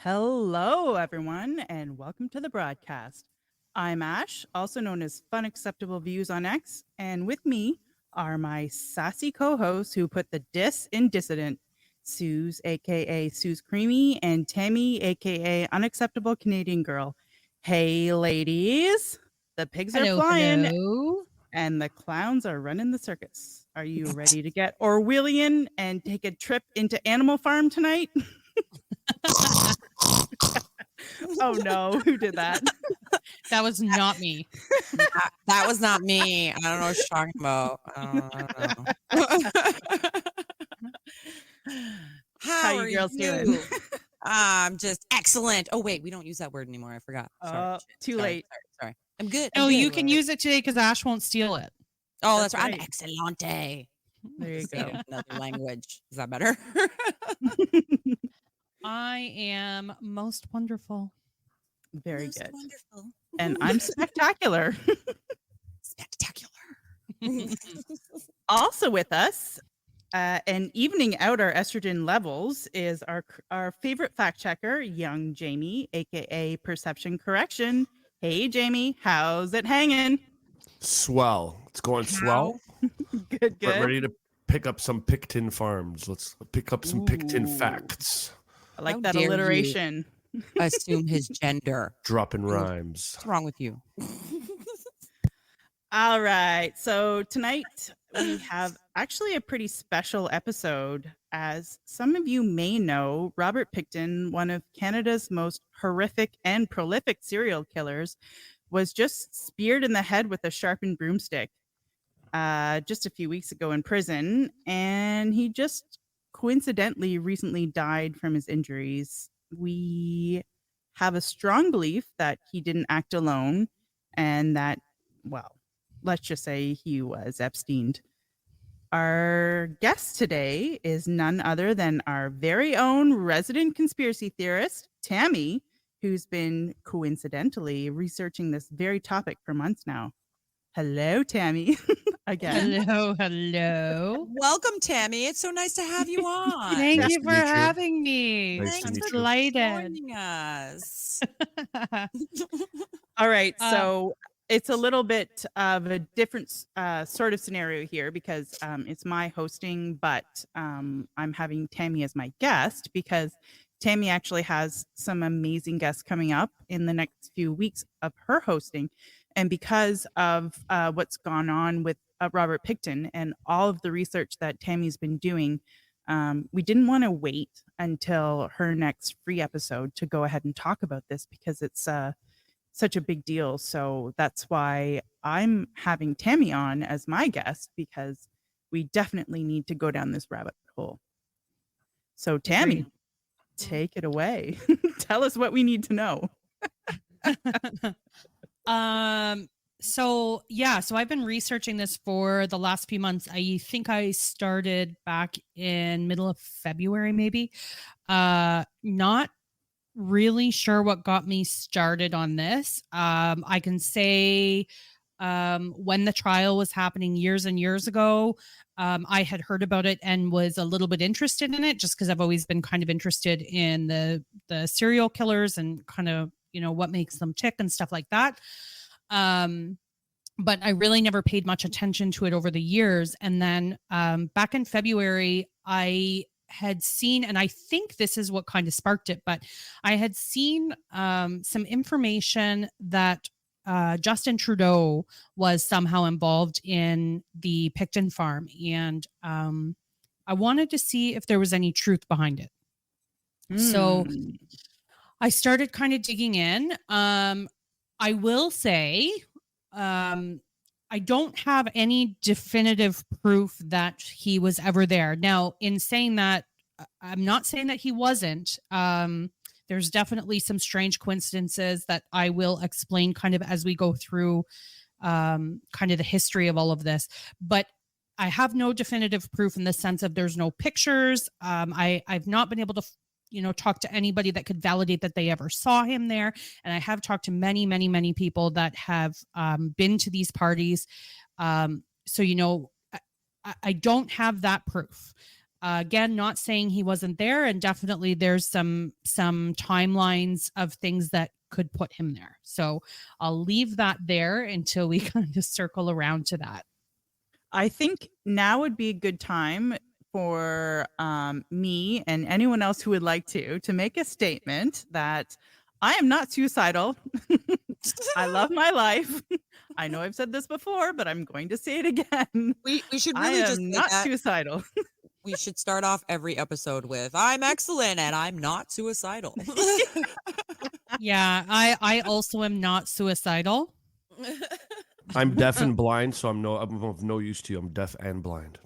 Hello, everyone, and welcome to the broadcast. I'm Ash, also known as Fun Acceptable Views on X, and with me are my sassy co-hosts who put the dis in dissident, Suze, aka Suze Creamy, and Tammy, aka Unacceptable Canadian Girl. Hey, ladies, the pigs are flying, Hello. and the clowns are running the circus. Are you ready to get Orwellian and take a trip into Animal Farm tonight? Oh no, who did that? That was not me. That was not me. I don't know what you're talking about. I don't know. How you are girls doing? I'm just excellent. Oh wait, we don't use that word anymore. I forgot. Sorry. Too late. Sorry. I'm good. No, I'm you good. can use it today because Ash won't steal it. Oh, that's That's right. I'm right. excellente. There you Say it go. in another language. Is that better? I am most wonderful. Very Most good. Wonderful. And I'm spectacular. Spectacular. Also with us, and evening out our estrogen levels is our favorite fact checker, young Jamie, aka Perception Correction. Hey, Jamie, how's it hanging? Swell. It's going swell. Good, good. Ready to pick up some Pickton farms. Let's pick up some Pickton Ooh. facts. I like How that dare you. alliteration. Assume his gender. Dropping rhymes. What's wrong with you? All right. So tonight we have actually a pretty special episode. As some of you may know, Robert Pickton, one of Canada's most horrific and prolific serial killers, was just speared in the head with a sharpened broomstick just a few weeks ago in prison. And he just coincidentally recently died from his injuries. We have a strong belief that he didn't act alone and that, well, let's just say he was Epsteined. Our guest today is none other than our very own resident conspiracy theorist, Tammy, who's been coincidentally researching this very topic for months now. Hello, Tammy. Again. Hello. Welcome, Tammy. It's so nice to have you on. Thank Nice you to for meet you. having me. Nice to I'm meet you. delighted. Joining us. All right. So it's a little bit of a different sort of scenario here because it's my hosting, but I'm having Tammy as my guest because Tammy actually has some amazing guests coming up in the next few weeks of her hosting. And because of what's gone on with Robert Pickton and all of the research that Tammy's been doing, we didn't want to wait until her next free episode to go ahead and talk about this because it's such a big deal. So that's why I'm having Tammy on as my guest because we definitely need to go down this rabbit hole. So Tammy, take it away. Tell us what we need to know. So I've been researching this for the last few months. I think I started back in middle of February, maybe. Not really sure what got me started on this. I can say when the trial was happening years and years ago, I had heard about it and was a little bit interested in it just because I've always been kind of interested in the serial killers and kind of, what makes them tick and stuff like that. But I really never paid much attention to it over the years. And then back in February, I had seen, and I think this is what kind of sparked it, but I had seen some information that Justin Trudeau was somehow involved in the Pickton farm. And I wanted to see if there was any truth behind it. So I started kind of digging in. I will say, I don't have any definitive proof that he was ever there. Now, in saying that, I'm not saying that he wasn't. There's definitely some strange coincidences that I will explain kind of as we go through kind of the history of all of this. But I have no definitive proof in the sense of there's no pictures. I've not been able to talk to anybody that could validate that they ever saw him there. And I have talked to many, many, many people that have been to these parties. So, I don't have that proof. Again, not saying he wasn't there, and definitely there's some timelines of things that could put him there. So I'll leave that there until we kind of circle around to that. I think now would be a good time for me and anyone else who would like to make a statement that I am not suicidal. I love my life. I know I've said this before, but I'm going to say it again. We should I really just am say not that. suicidal. We should start off every episode with "I'm excellent and I'm not suicidal." Yeah, I also am not suicidal. I'm deaf and blind, so I'm of no use to you. I'm deaf and blind.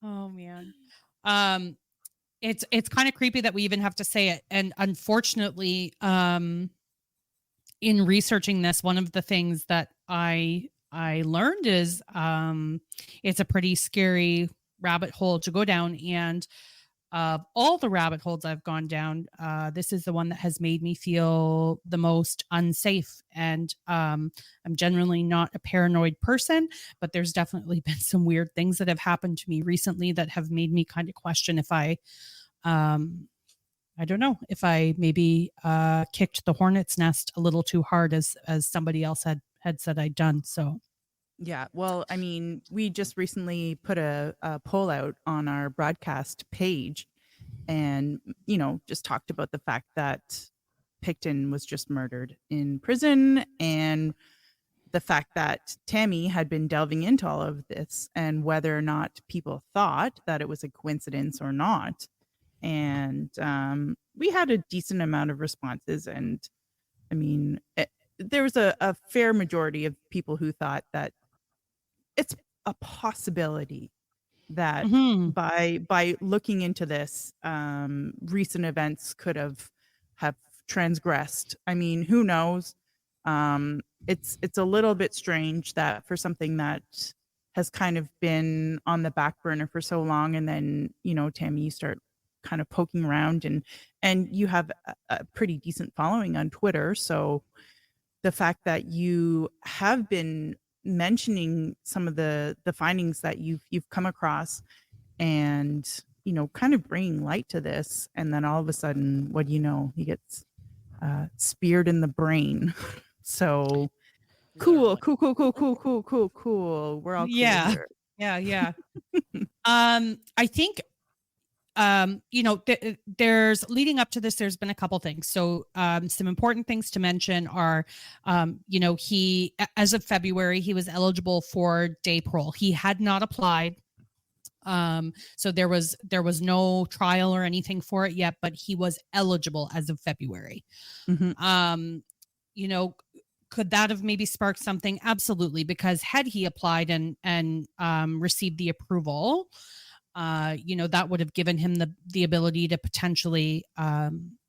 Oh man. It's kind of creepy that we even have to say it. And unfortunately, in researching this, one of the things that I learned is it's a pretty scary rabbit hole to go down. And of all the rabbit holes I've gone down, this is the one that has made me feel the most unsafe. And I'm generally not a paranoid person, but there's definitely been some weird things that have happened to me recently that have made me kind of question if I don't know, if I maybe kicked the hornet's nest a little too hard, as somebody else had said I'd done. So Yeah, well, I mean, we just recently put a poll out on our broadcast page and, just talked about the fact that Pickton was just murdered in prison, and the fact that Tammy had been delving into all of this and whether or not people thought that it was a coincidence or not. And we had a decent amount of responses. And I mean, there was a fair majority of people who thought that it's a possibility that by looking into this, recent events could have transgressed. I mean, who knows? It's a little bit strange that for something that has kind of been on the back burner for so long, and then Tammy, you start kind of poking around, and you have a pretty decent following on Twitter, so the fact that you have been mentioning some of the findings that you've come across, and kind of bringing light to this, and then all of a sudden, what do you know, he gets speared in the brain. So cool. We're all cool here. Yeah. I think there's leading up to this, there's been a couple things. So some important things to mention are he, as of February, he was eligible for day parole. He had not applied. So there was no trial or anything for it yet, but he was eligible as of February. Could that have maybe sparked something? Absolutely, because had he applied and received the approval, that would have given him the ability to potentially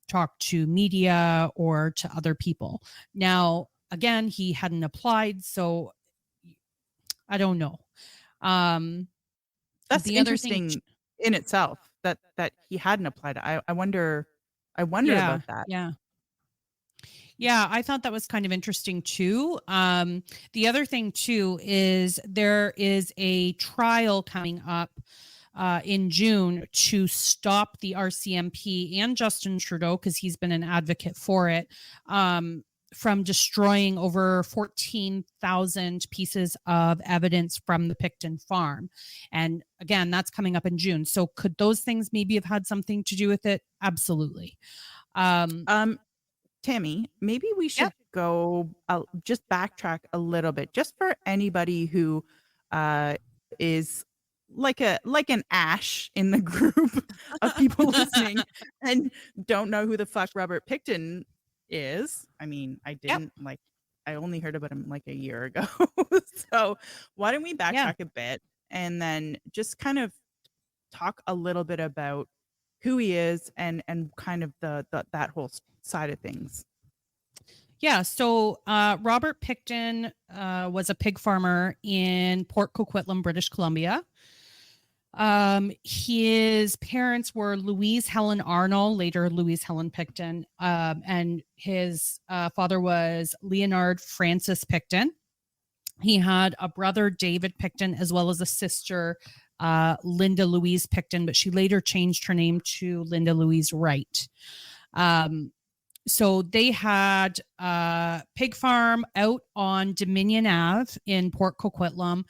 talk to media or to other people. Now, again, he hadn't applied, so I don't know. That's the interesting other thing in itself that he hadn't applied. I wonder about that. Yeah, I thought that was kind of interesting too. The other thing too is there is a trial coming up in June to stop the RCMP and Justin Trudeau, because he's been an advocate for it, from destroying over 14,000 pieces of evidence from the Pickton farm. And again, that's coming up in June. So could those things maybe have had something to do with it? Absolutely. Tammy, maybe we should go just backtrack a little bit, just for anybody who is like an Ash in the group of people listening and don't know who the fuck Robert Pickton is. I mean, I only heard about him like a year ago. So why don't we backtrack a bit and then just kind of talk a little bit about who he is and kind of the that whole side of things. Yeah, so Robert Pickton was a pig farmer in Port Coquitlam, British Columbia. His parents were Louise Helen Arnold, later Louise Helen Pickton, and his father was Leonard Francis Pickton. He had a brother, David Pickton, as well as a sister, Linda Louise Pickton, but she later changed her name to Linda Louise Wright. So they had a pig farm out on Dominion Ave in Port Coquitlam.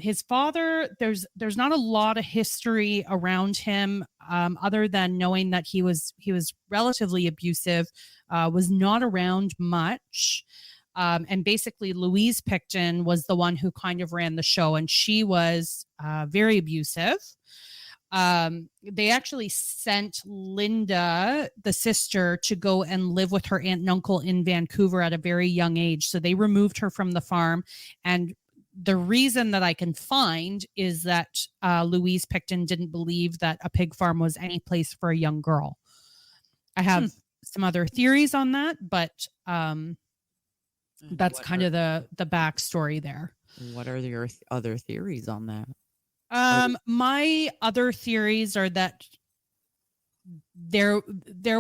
His father, there's not a lot of history around him, other than knowing that he was relatively abusive, was not around much. And basically, Louise Pickton was the one who kind of ran the show, and she was very abusive. They actually sent Linda, the sister, to go and live with her aunt and uncle in Vancouver at a very young age. So they removed her from the farm. And the reason that I can find is that Louise Pickton didn't believe that a pig farm was any place for a young girl. I have some other theories on that, but that's kind of the backstory there. What are your other theories on that? My other theories are that there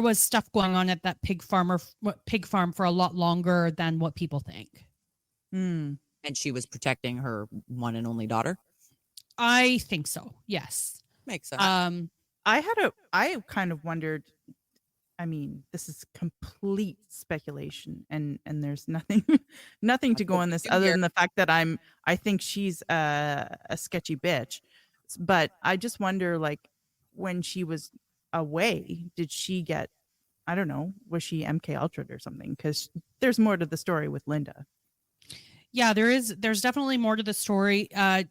was stuff going on at that pig farm for a lot longer than what people think. And she was protecting her one and only daughter? I think so. Yes. Makes sense. I kind of wondered, I mean, this is complete speculation and there's nothing to go on this other than the fact that I think she's a sketchy bitch. But I just wonder, like, when she was away, did she get, I don't know, was she MK Ultra'd or something? Because there's more to the story with Linda. Yeah, there's definitely more to the story.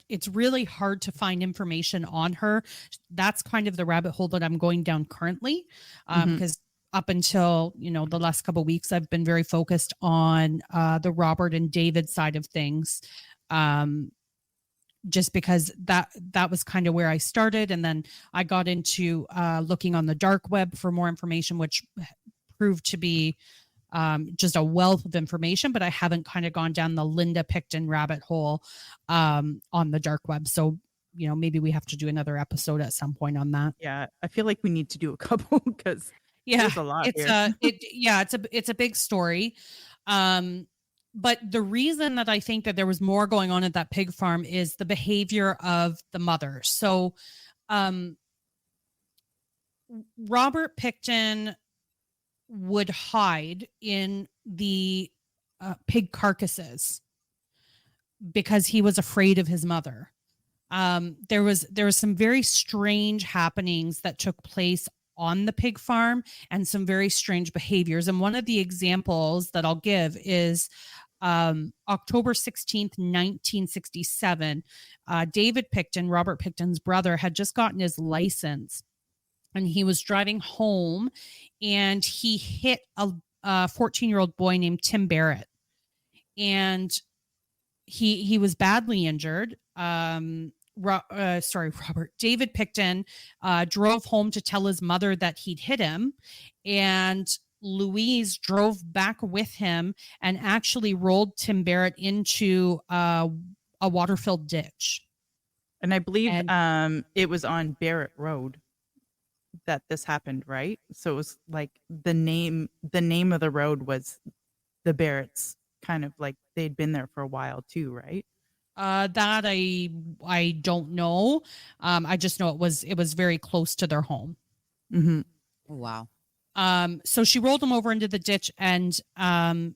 It's really hard to find information on her. That's kind of the rabbit hole that I'm going down currently, because up until, the last couple of weeks, I've been very focused on the Robert and David side of things, just because that was kind of where I started. And then I got into looking on the dark web for more information, which proved to be just a wealth of information, but I haven't kind of gone down the Linda Pickton rabbit hole on the dark web. So, maybe we have to do another episode at some point on that. Yeah, I feel like we need to do a couple because there's a lot here. It's a big story. But the reason that I think that there was more going on at that pig farm is the behavior of the mother. So Robert Pickton would hide in the pig carcasses because he was afraid of his mother. There was some very strange happenings that took place on the pig farm and some very strange behaviors. And one of the examples that I'll give is October 16th, 1967. David Pickton, Robert Pickton's brother, had just gotten his license. And he was driving home and he hit a 14-year-old boy named Tim Barrett. And he was badly injured. Robert. David Pickton drove home to tell his mother that he'd hit him. And Louise drove back with him and actually rolled Tim Barrett into a water-filled ditch. And I believe it was on Barrett Road that this happened, right? So it was like the name of the road was the Barretts, kind of like they'd been there for a while too, right? That I don't know. I just know it was very close to their home. Mm-hmm. Oh, wow. So she rolled him over into the ditch, and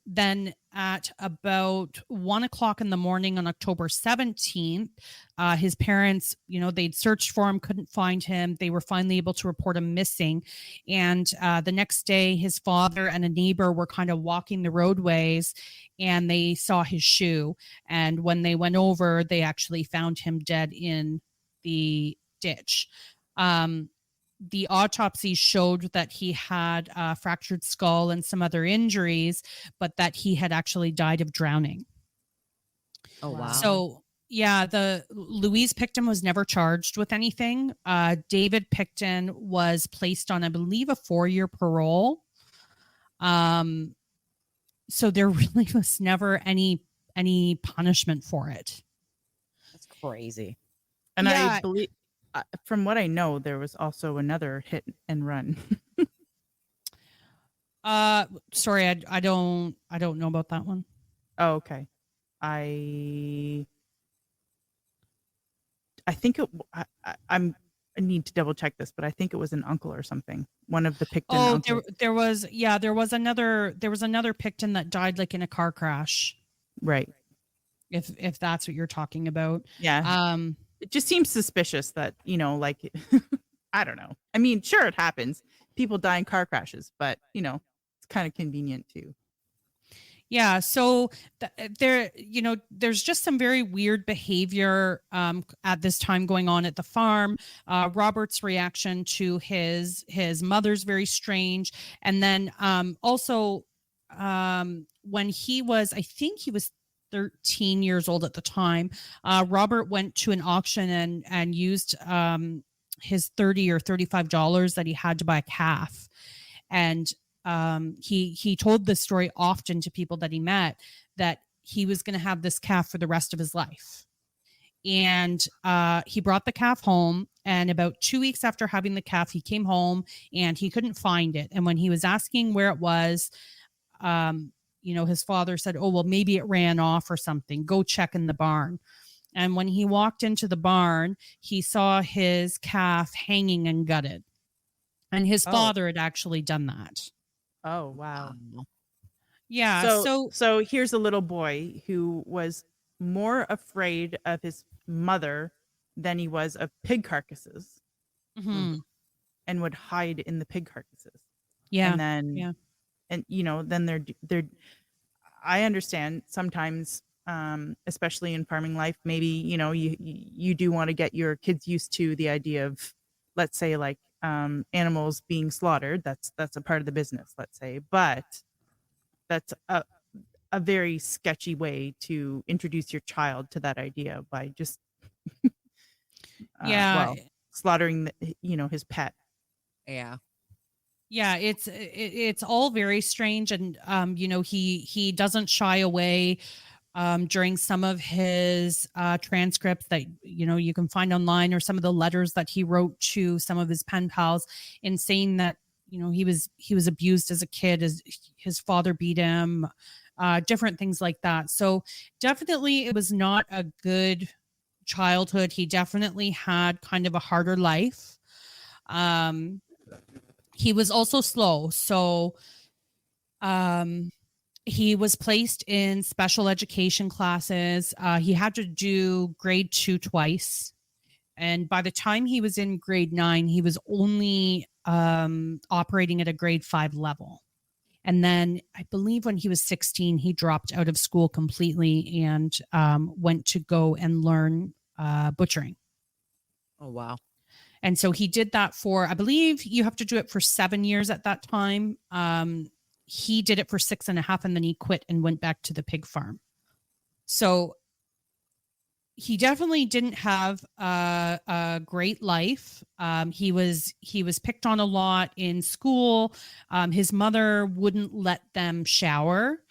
then at about 1:00 in the morning on October 17th, his parents, they'd searched for him, couldn't find him. They were finally able to report him missing. And the next day, his father and a neighbor were kind of walking the roadways, and they saw his shoe. And when they went over, they actually found him dead in the ditch. The autopsy showed that he had a fractured skull and some other injuries, but that he had actually died of drowning. Oh, wow. So, yeah, the Louise Pickton was never charged with anything. David Pickton was placed on, I believe, a 4-year parole. So there really was never any punishment for it. That's crazy. And Yeah. I believe, from what I know, there was also another hit and run. Sorry, I don't know about that one. Oh, okay. I think I need to double check this, but I think it was an uncle or something. One of the Pickton Oh, uncles. there was another Pickton that died like in a car crash. Right. If that's what you're talking about. Yeah. It just seems suspicious that, like, I don't know. I mean, sure, it happens. People die in car crashes, but, it's kind of convenient too. Yeah. So there's just some very weird behavior at this time going on at the farm. Robert's reaction to his mother's very strange. And then also when I think he was 13 years old at the time, Robert went to an auction and used his $30 or $35 that he had to buy a calf. And he told this story often to people that he met, that he was going to have this calf for the rest of his life. And he brought the calf home, and about 2 weeks after having the calf, he came home and he couldn't find it. And when he was asking where it was, his father said, "Oh, well, maybe it ran off or something. Go check in the barn." And when he walked into the barn, he saw his calf hanging and gutted. And his father had actually done that. Oh, wow. Yeah. So here's a little boy who was more afraid of his mother than he was of pig carcasses, and would hide in the pig carcasses. Yeah. And then, then they're, I understand sometimes, especially in farming life, maybe, you do want to get your kids used to the idea of, let's say, like, animals being slaughtered. That's a part of the business, let's say, but that's a very sketchy way to introduce your child to that idea, by just slaughtering his pet. Yeah It's all very strange. And he doesn't shy away during some of his transcripts that you can find online, or some of the letters that he wrote to some of his pen pals, in saying that he was abused as a kid, as his father beat him, different things like that. So definitely it was not a good childhood. He definitely had kind of a harder life. He was also slow, so he was placed in special education classes. He had to do grade 2 twice. And by the time he was in grade 9, he was only operating at a grade 5 level. And then I believe when he was 16, he dropped out of school completely and went to go and learn butchering. Oh, wow. And so he did that for, I believe you have to do it for 7 years at that time. He did it for 6.5, and then he quit and went back to the pig farm. So he definitely didn't have a great life. He was picked on a lot in school. His mother wouldn't let them shower.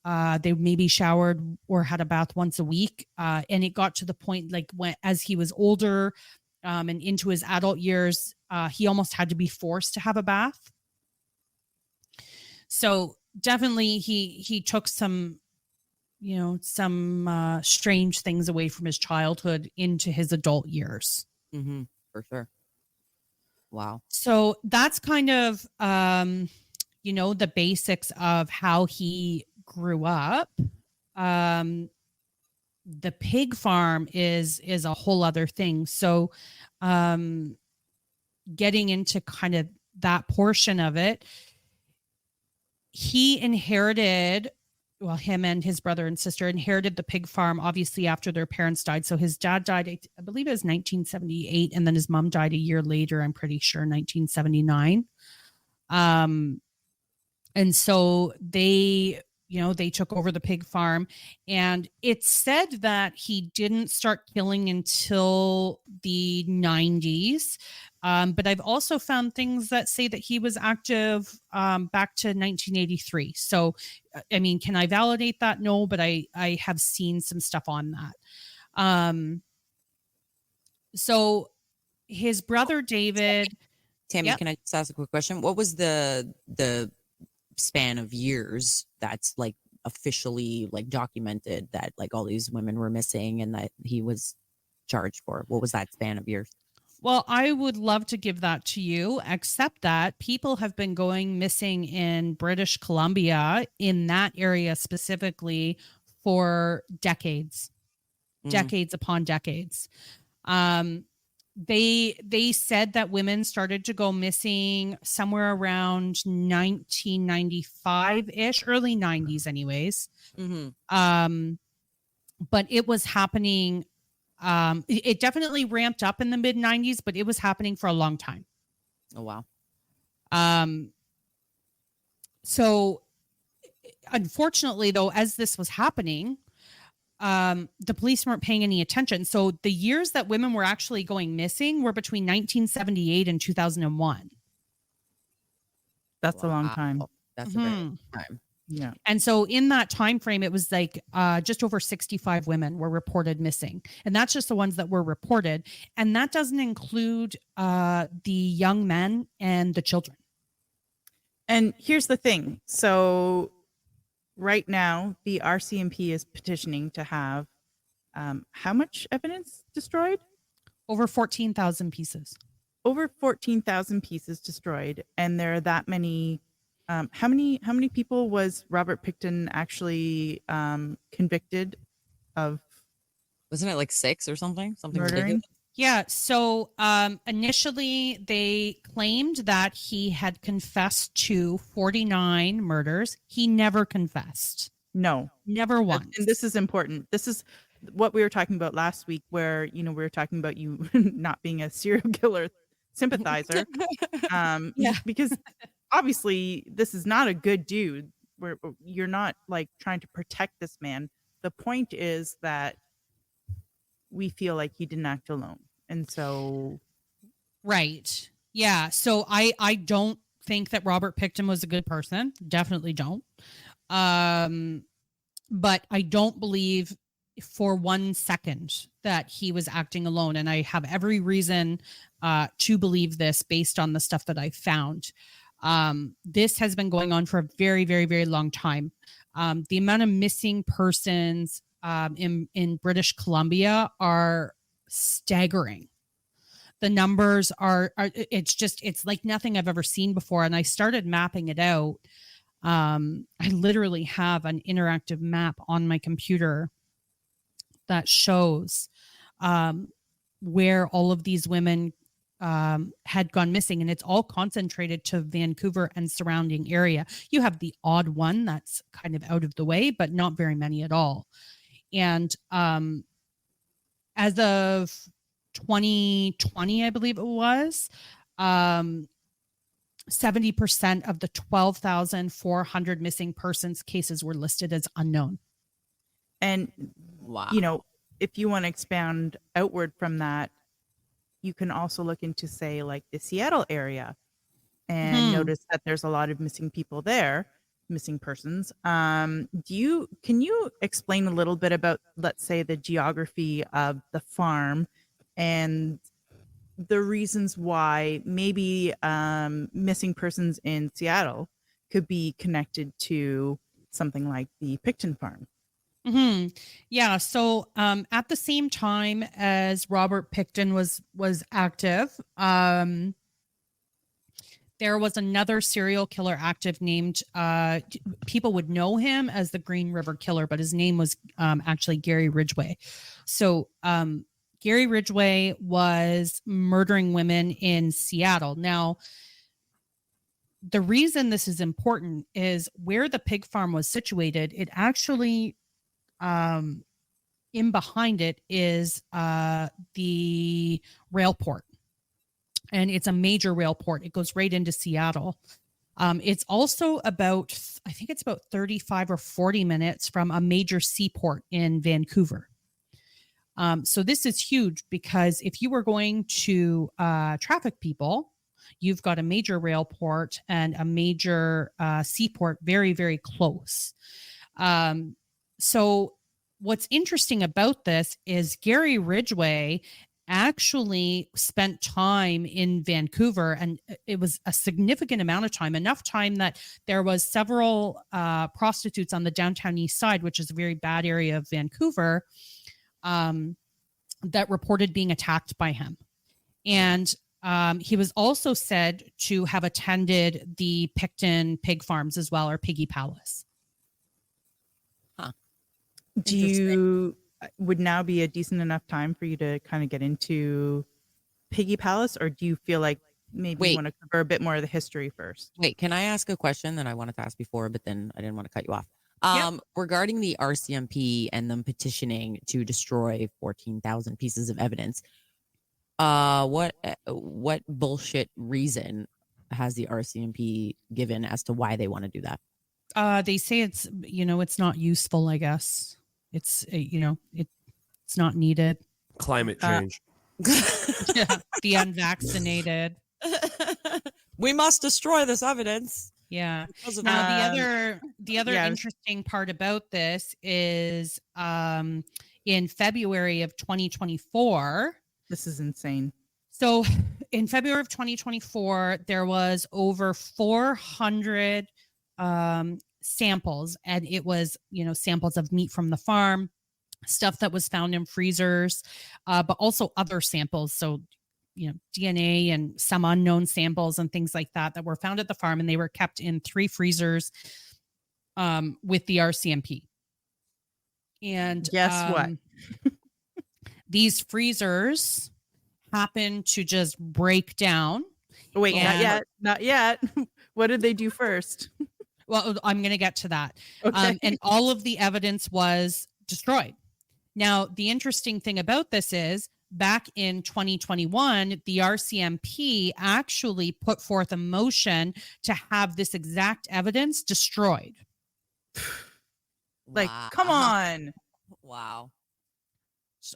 They maybe showered or had a bath once a week. And it got to the point, like, as he was older and into his adult years, he almost had to be forced to have a bath. So definitely he took some strange things away from his childhood into his adult years. For sure. Wow. So that's kind of, the basics of how he grew up. The pig farm is a whole other thing. So getting into kind of that portion of it, he inherited, him and his brother and sister inherited the pig farm, obviously, after their parents died. So his dad died, I believe it was 1978. And then his mom died a year later, I'm pretty sure, 1979. And so they took over the pig farm, and it's said that he didn't start killing until the 90s. But I've also found things that say that he was active back to 1983. So, I mean, can I validate that? No, but I have seen some stuff on that. So his brother David. Tammy, can I just ask a quick question? What was the span of years that's like officially like documented that like all these women were missing and that he was charged for? What was that span of years? Well, I would love to give that to you, except that people have been going missing in British Columbia, in that area specifically, for decades, decades upon decades. They said that women started to go missing somewhere around 1995-ish, early 90s anyways. But it was happening. It definitely ramped up in the mid 90s, but it was happening for a long time. Oh, wow. So unfortunately, though, as this was happening, the police weren't paying any attention. So the years that women were actually going missing were between 1978 and 2001. That's a long time. That's a very long time. Yeah. And so in that time frame, it was like just over 65 women were reported missing. And that's just the ones that were reported. And that doesn't include the young men and the children. And here's the thing. So right now, the RCMP is petitioning to have how much evidence destroyed? Over 14,000 pieces. Over 14,000 pieces destroyed. And there are that many. How many people was Robert Pickton actually convicted of? Wasn't it like 6 or something? Something murdering? ridiculous? Yeah. So initially, they claimed that he had confessed to 49 murders. He never confessed. No, Never once. and this is important. This is what we were talking about last week, where we were talking about you not being a serial killer sympathizer. Yeah. Because obviously this is not a good dude. Where you're not like trying to protect this man. The point is that we feel like he didn't act alone, and so Right. Yeah. So I don't think that Robert Pickton was a good person. Definitely don't. But I don't believe for 1 second that he was acting alone. And I have every reason to believe this based on the stuff that I found. This has been going on for a very, very, very long time. The amount of missing persons in British Columbia are staggering. The numbers are it's like nothing I've ever seen before. And I started mapping it out. I literally have an interactive map on my computer that shows where all of these women had gone missing, and it's all concentrated to Vancouver and surrounding area. You have the odd one that's kind of out of the way, but not very many at all. And as of 2020, I believe it was, 70% of the 12,400 missing persons cases were listed as unknown. and Wow. if you want to expand outward from that, you can also look into, say, like the Seattle area and notice that there's a lot of missing people there, missing persons. Can you explain a little bit about, let's say, the geography of the farm and the reasons why maybe missing persons in Seattle could be connected to something like the Pickton farm? Yeah. So at the same time as Robert Pickton was active, there was another serial killer active named, people would know him as the Green River Killer, but his name was actually Gary Ridgway. So Gary Ridgway was murdering women in Seattle. Now, the reason this is important is where the pig farm was situated. It actually, in behind it is the rail port, and it's a major rail port. It goes right into Seattle. It's also about, I think it's about 35 or 40 minutes from a major seaport in Vancouver. So this is huge because if you were going to traffic people, you've got a major rail port and a major seaport very, very close. So what's interesting about this is Gary Ridgway actually spent time in Vancouver, and it was a significant amount of time, enough time that there was several prostitutes on the downtown east side, which is a very bad area of Vancouver, that reported being attacked by him. And he was also said to have attended the Pickton Pig Farms as well, or Piggy Palace. Do you would now be a decent enough time for you to kind of get into Piggy Palace, or do you feel like maybe you want to cover a bit more of the history first? Wait, can I ask a question that I wanted to ask before, but then I didn't want to cut you off? Regarding the RCMP and them petitioning to destroy 14,000 pieces of evidence, what bullshit reason has the RCMP given as to why they want to do that? They say it's, it's not useful, I guess. It's, it's not needed. Climate change. Yeah, the unvaccinated. We must destroy this evidence. Yeah. Now, the other interesting part about this is in February of 2024. This is insane. So in February of 2024, there was over 400 samples, and it was, samples of meat from the farm, stuff that was found in freezers, but also other samples. So, DNA and some unknown samples and things like that were found at the farm, and they were kept in 3 freezers with the RCMP. And guess what? These freezers happen to just break down. Wait, not yet. What did they do first? Well, I'm going to get to that. Okay. And all of the evidence was destroyed. Now, the interesting thing about this is back in 2021, the RCMP actually put forth a motion to have this exact evidence destroyed. Like, come on. Wow.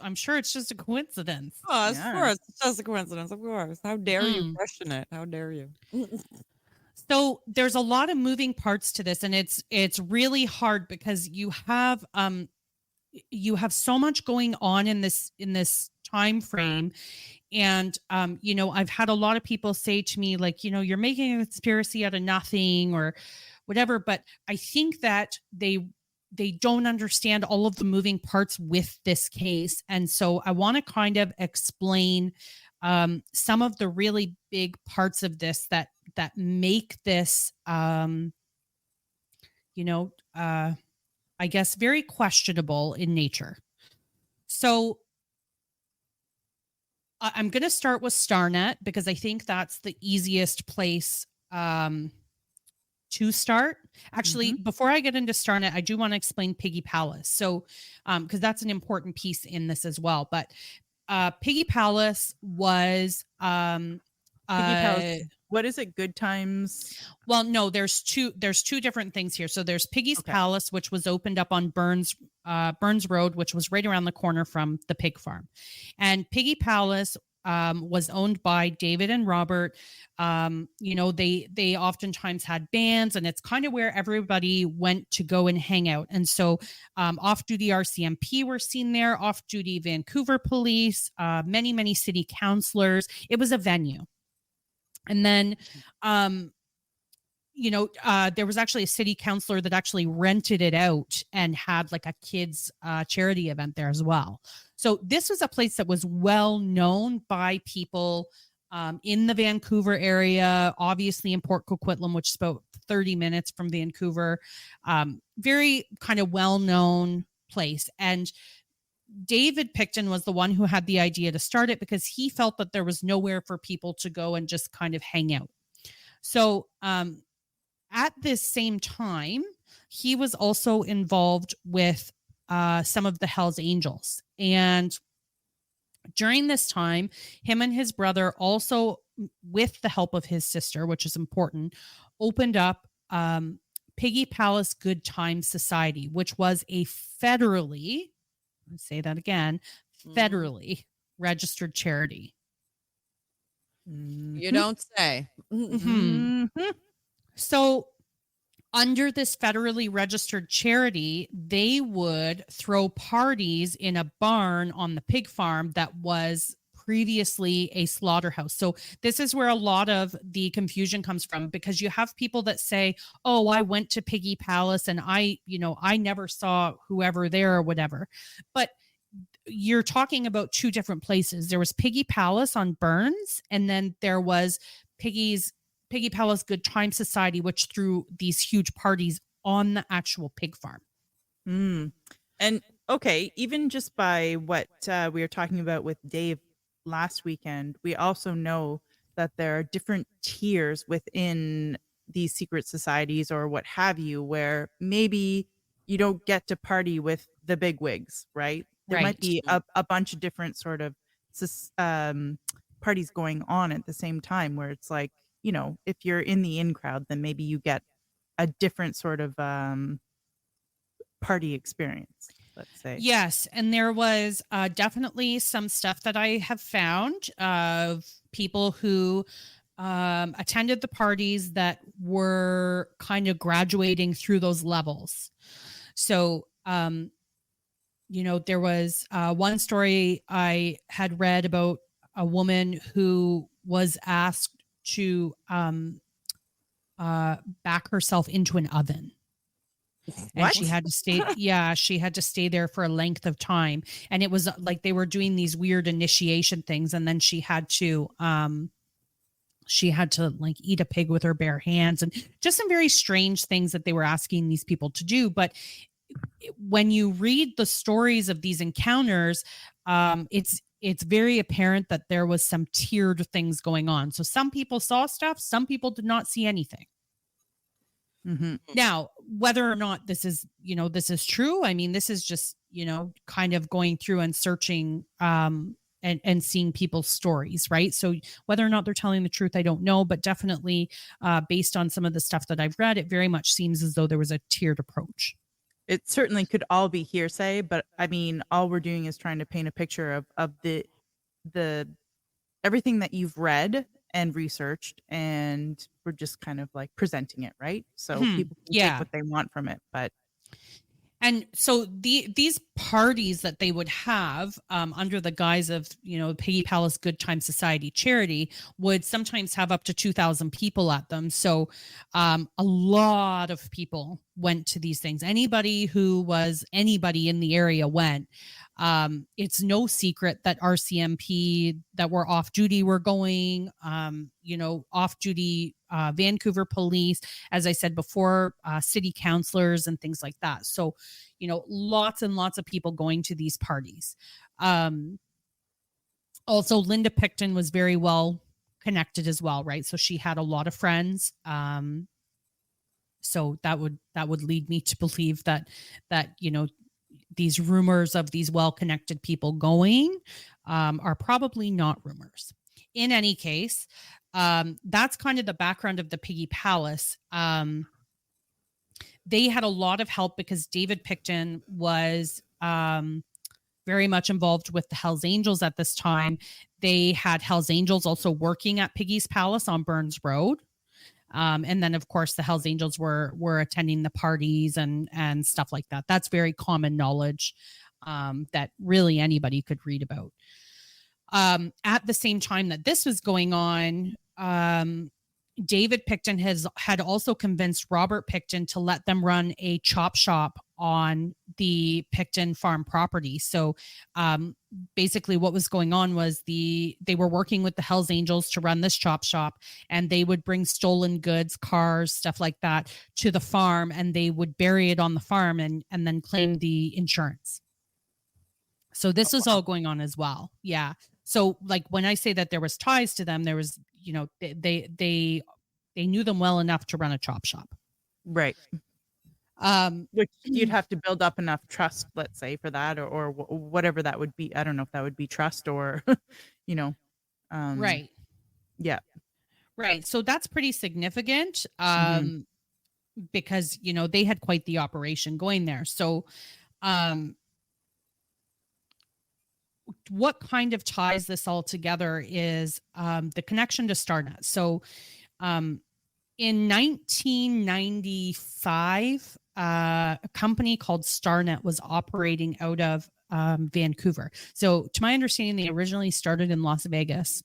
I'm sure it's just a coincidence. Oh, of course. It's just a coincidence, of course. How dare you question it? How dare you? So there's a lot of moving parts to this, and it's really hard because you have so much going on in this time frame. And I've had a lot of people say to me, like, you're making a conspiracy out of nothing or whatever, but I think that they don't understand all of the moving parts with this case. And so I want to kind of explain some of the really big parts of this that make this, I guess, very questionable in nature. So I'm going to start with Starnet because I think that's the easiest place to start. Actually, before I get into Starnet, I do want to explain Piggy Palace. So, because that's an important piece in this as well. But Piggy Palace was Piggy Palace. What is it? Good Times? Well, no, there's two different things here. So there's Piggy's Palace, which was opened up on Burns Road, which was right around the corner from the pig farm. And Piggy Palace was owned by David and Robert. They oftentimes had bands, and it's kind of where everybody went to go and hang out. And so off-duty RCMP were seen there, off-duty Vancouver police, many city councilors. It was a venue. And then, there was actually a city councilor that actually rented it out and had like a kids charity event there as well. So this was a place that was well known by people in the Vancouver area, obviously in Port Coquitlam, which is about 30 minutes from Vancouver. Very kind of well-known place. And David Pickton was the one who had the idea to start it because he felt that there was nowhere for people to go and just kind of hang out. So at this same time, he was also involved with some of the Hells Angels. And during this time, him and his brother also, with the help of his sister, which is important, opened up Piggy Palace Good Times Society, which was a federally, I'll say that again, federally registered charity. You don't say. So under this federally registered charity, they would throw parties in a barn on the pig farm that was previously a slaughterhouse. So this is where a lot of the confusion comes from, because you have people that say, oh, I went to Piggy Palace and I never saw whoever there or whatever. But you're talking about two different places. There was Piggy Palace on Burns, and then there was Piggy Palace Good Time Society, which threw these huge parties on the actual pig farm. Mm. And okay, even just by what we were talking about with Dave last weekend, we also know that there are different tiers within these secret societies or what have you, where maybe you don't get to party with the big wigs, right? There might Right. be a bunch of different sort of parties going on at the same time, where it's like, if you're in the in crowd, then maybe you get a different sort of party experience, let's say. Yes, and there was definitely some stuff that I have found of people who attended the parties that were kind of graduating through those levels. So, there was one story I had read about a woman who was asked to back herself into an oven. And What? she had to stay, she had to stay there for a length of time. And it was like they were doing these weird initiation things. And then she had to like eat a pig with her bare hands, and just some very strange things that they were asking these people to do. But when you read the stories of these encounters, it's very apparent that there was some tiered things going on. So some people saw stuff, some people did not see anything. Mm-hmm. Now, whether or not this is true, I mean, this is just, kind of going through and searching and seeing people's stories, right? So whether or not they're telling the truth, I don't know, but definitely based on some of the stuff that I've read, it very much seems as though there was a tiered approach. It certainly could all be hearsay, but I mean, all we're doing is trying to paint a picture of the everything that you've read and researched, and we're just kind of like presenting it, right? So people can take what they want from it. But and so these parties that they would have under the guise of, Piggy Palace Good Time Society charity would sometimes have up to 2,000 people at them. So a lot of people went to these things. Anybody in the area went. It's no secret that RCMP that were off duty were going, off duty Vancouver police, as I said before, city councilors and things like that. So, lots and lots of people going to these parties. Also, Linda Pickton was very well connected as well, right? So she had a lot of friends. So that would lead me to believe that these rumors of these well-connected people going are probably not rumors. In any case, that's kind of the background of the Piggy Palace. They had a lot of help because David Pickton was very much involved with the Hells Angels at this time. They had Hells Angels also working at Piggy's Palace on Burns Road. And then, of course, the Hells Angels were attending the parties and stuff like that. That's very common knowledge that really anybody could read about. At the same time that this was going on, David Pickton had also convinced Robert Pickton to let them run a chop shop on the Pickton farm property. So basically what was going on was they were working with the Hells Angels to run this chop shop, and they would bring stolen goods, cars, stuff like that to the farm, and they would bury it on the farm and then claim the insurance. So this was all going on as well. Yeah. So like when I say that there was ties to them, there was, they knew them well enough to run a chop shop. Right. Which you'd have to build up enough trust, let's say, for that, or whatever that would be. I don't know if that would be trust or, right. Yeah. Right. So that's pretty significant because, they had quite the operation going there. So, what kind of ties this all together is the connection to Starnet. So in 1995, a company called Starnet was operating out of Vancouver. So to my understanding, they originally started in Las Vegas,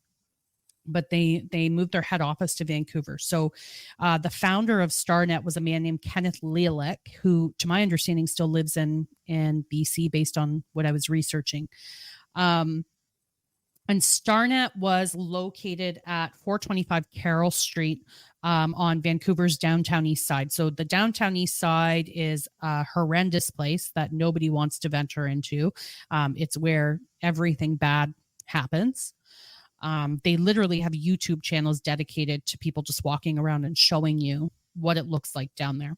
but they moved their head office to Vancouver. So the founder of Starnet was a man named Kenneth Lilac, who, to my understanding, still lives in BC based on what I was researching. And Starnet was located at 425 Carroll Street on Vancouver's downtown east side. So the downtown east side is a horrendous place that nobody wants to venture into. It's where everything bad happens. They literally have YouTube channels dedicated to people just walking around and showing you what it looks like down there.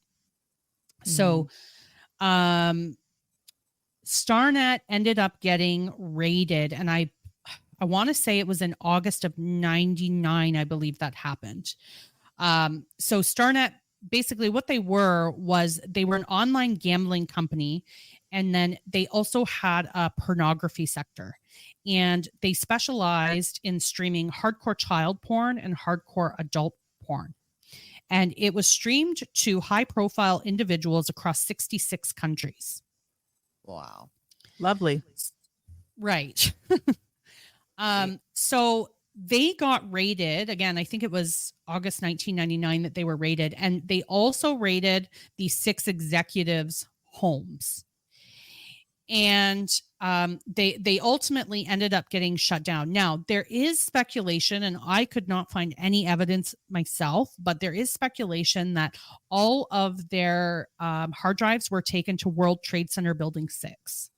So Starnet ended up getting raided, and I want to say it was in August of 99, I believe that happened. So Starnet, basically what they were an online gambling company, and then they also had a pornography sector, and they specialized in streaming hardcore child porn and hardcore adult porn. And it was streamed to high-profile individuals across 66 countries. Wow. Lovely. Right. So they got raided again. I think it was August 1999 that they were raided, and they also raided the 6 executives' homes. And they ultimately ended up getting shut down. Now, there is speculation, and I could not find any evidence myself, but there is speculation that all of their hard drives were taken to World Trade Center Building 6.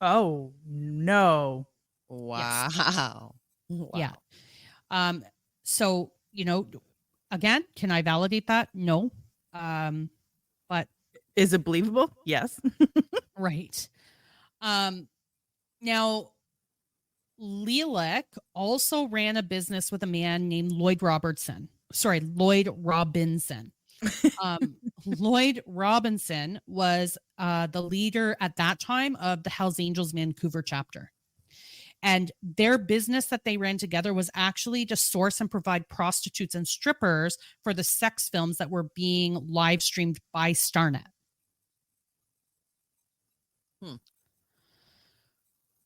Oh, no. Wow. Yes. Wow. Yeah. So, again, can I validate that? No. But Is it believable? Yes. right. Now, Lilac also ran a business with a man named Lloyd Robinson. Lloyd Robinson was the leader at that time of the Hells Angels Vancouver chapter. And their business that they ran together was actually to source and provide prostitutes and strippers for the sex films that were being live streamed by Starnet.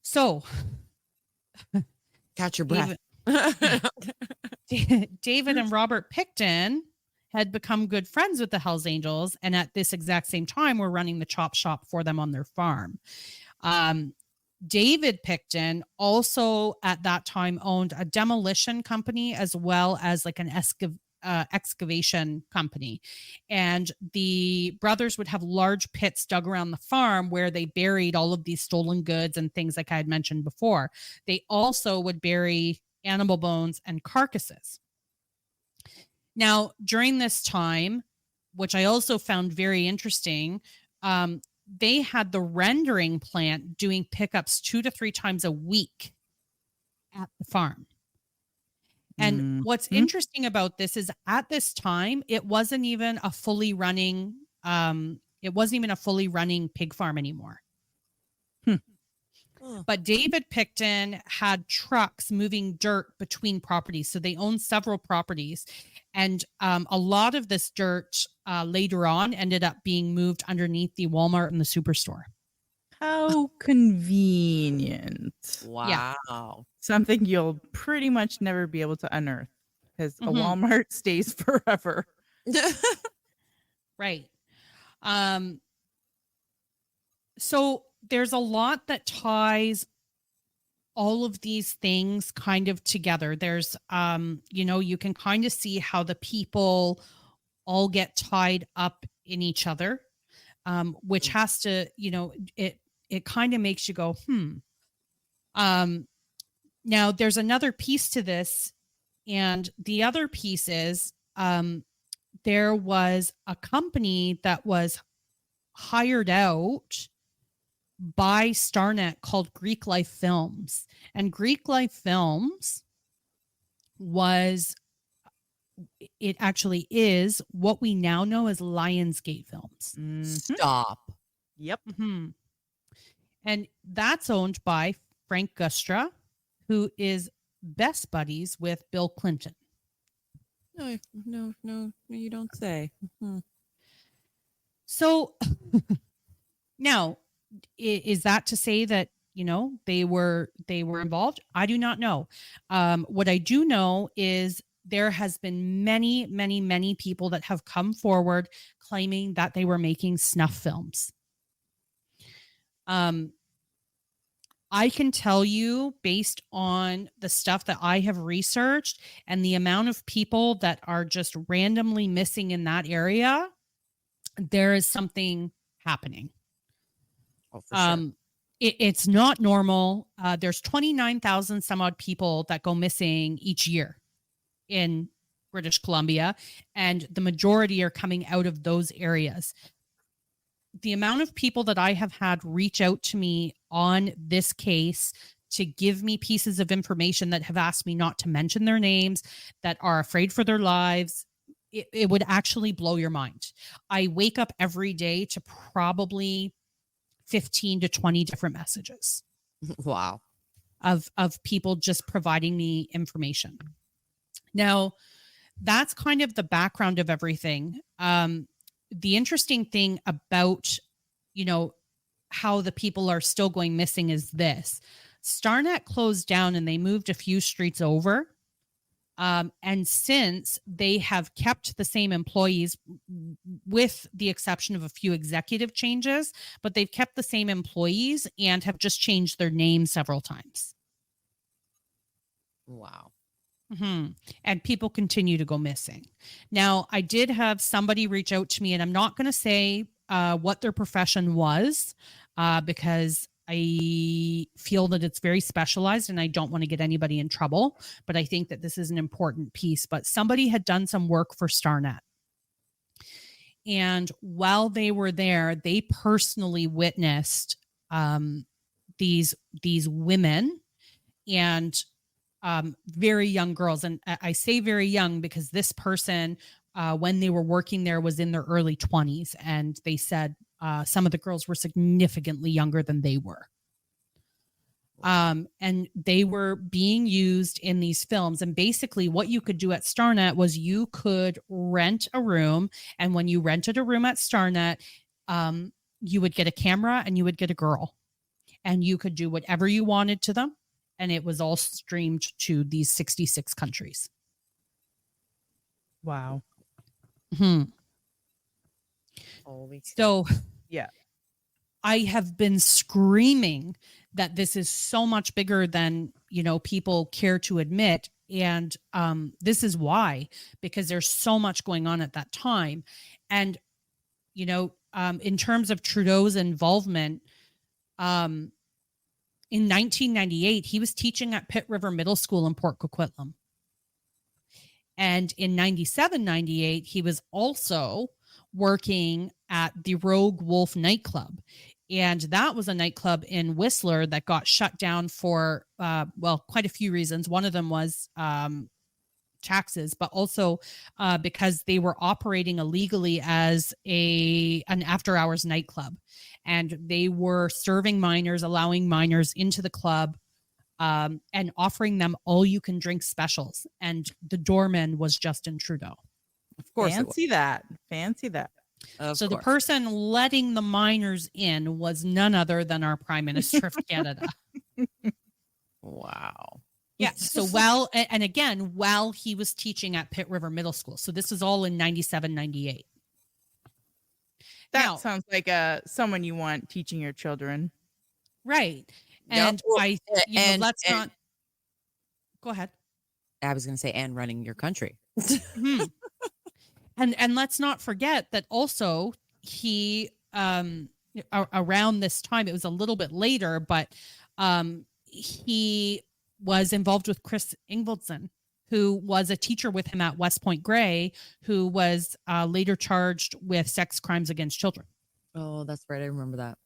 So, catch your breath. David and Robert Pickton had become good friends with the Hells Angels, and at this exact same time were running the chop shop for them on their farm. David Pickton also at that time owned a demolition company as well as like an excavation company. And the brothers would have large pits dug around the farm where they buried all of these stolen goods and things like I had mentioned before. They also would bury animal bones and carcasses. Now, during this time, which I also found very interesting, they had the rendering plant doing pickups 2 to 3 times a week at the farm. And what's interesting about this is at this time, it wasn't even a fully running pig farm anymore. But David Pickton had trucks moving dirt between properties. So they owned several properties. And a lot of this dirt later on ended up being moved underneath the Walmart and the Superstore. How convenient. Wow. Yeah. Something you'll pretty much never be able to unearth because a Walmart stays forever. Right. So there's a lot that ties all of these things kind of together. There's, you can kind of see how the people all get tied up in each other, which has to, it kind of makes you go, Now there's another piece to this. And the other piece is, there was a company that was hired out by Starnet called Greek Life Films. And Greek Life Films it actually is what we now know as Lionsgate Films. Stop. Yep. And that's owned by Frank Gustra, who is best buddies with Bill Clinton. No, you don't say. So now, is that to say that, they were involved. I do not know. What I do know is there has been many, many, many people that have come forward claiming that they were making snuff films. I can tell you, based on the stuff that I have researched and the amount of people that are just randomly missing in that area, there is something happening. Oh, for sure. It's not normal. There's 29,000 some odd people that go missing each year in British Columbia, and the majority are coming out of those areas. The amount of people that I have had reach out to me on this case to give me pieces of information that have asked me not to mention their names, that are afraid for their lives, it would actually blow your mind. I wake up every day to probably 15 to 20 different messages Wow. of people just providing me information. Now, that's kind of the background of everything. The interesting thing about, how the people are still going missing is this. Starnet closed down and they moved a few streets over. And since they have kept the same employees with the exception of a few executive changes, but they've kept the same employees and have just changed their name several times. Wow. Mm-hmm. And people continue to go missing. Now, I did have somebody reach out to me, and I'm not going to say what their profession was because I feel that it's very specialized and I don't want to get anybody in trouble, but I think that this is an important piece. But somebody had done some work for Starnet. And while they were there, they personally witnessed these women and very young girls. And I say very young because this person, when they were working there, was in their early 20s. And they said some of the girls were significantly younger than they were. And they were being used in these films. And basically what you could do at Starnet was you could rent a room. And when you rented a room at Starnet, you would get a camera and you would get a girl. And you could do whatever you wanted to them. And it was all streamed to these 66 countries. Wow. Mm-hmm. Holy so, yeah. I have been screaming that this is so much bigger than, people care to admit. And this is why, because there's so much going on at that time. And, in terms of Trudeau's involvement, in 1998, he was teaching at Pitt River Middle School in Port Coquitlam. And in 97, 98, he was also working at the Rogue Wolf nightclub. And that was a nightclub in Whistler that got shut down for, quite a few reasons. One of them was taxes, but also because they were operating illegally as an after-hours nightclub. And they were serving minors, allowing minors into the club, and offering them all-you-can-drink specials. And the doorman was Justin Trudeau. Of course. Fancy that. So the person letting the minors in was none other than our Prime Minister of Canada. Wow. Yeah. So while he was teaching at Pitt River Middle School. So this is all in 97, 98. That sounds like someone you want teaching your children. Right. And let's not go ahead. I was going to say, and running your country. Mm-hmm. And let's not forget that also he, around this time, it was a little bit later, but he was involved with Chris Ingvaldson, who was a teacher with him at West Point Grey, who was later charged with sex crimes against children. Oh, that's right. I remember that.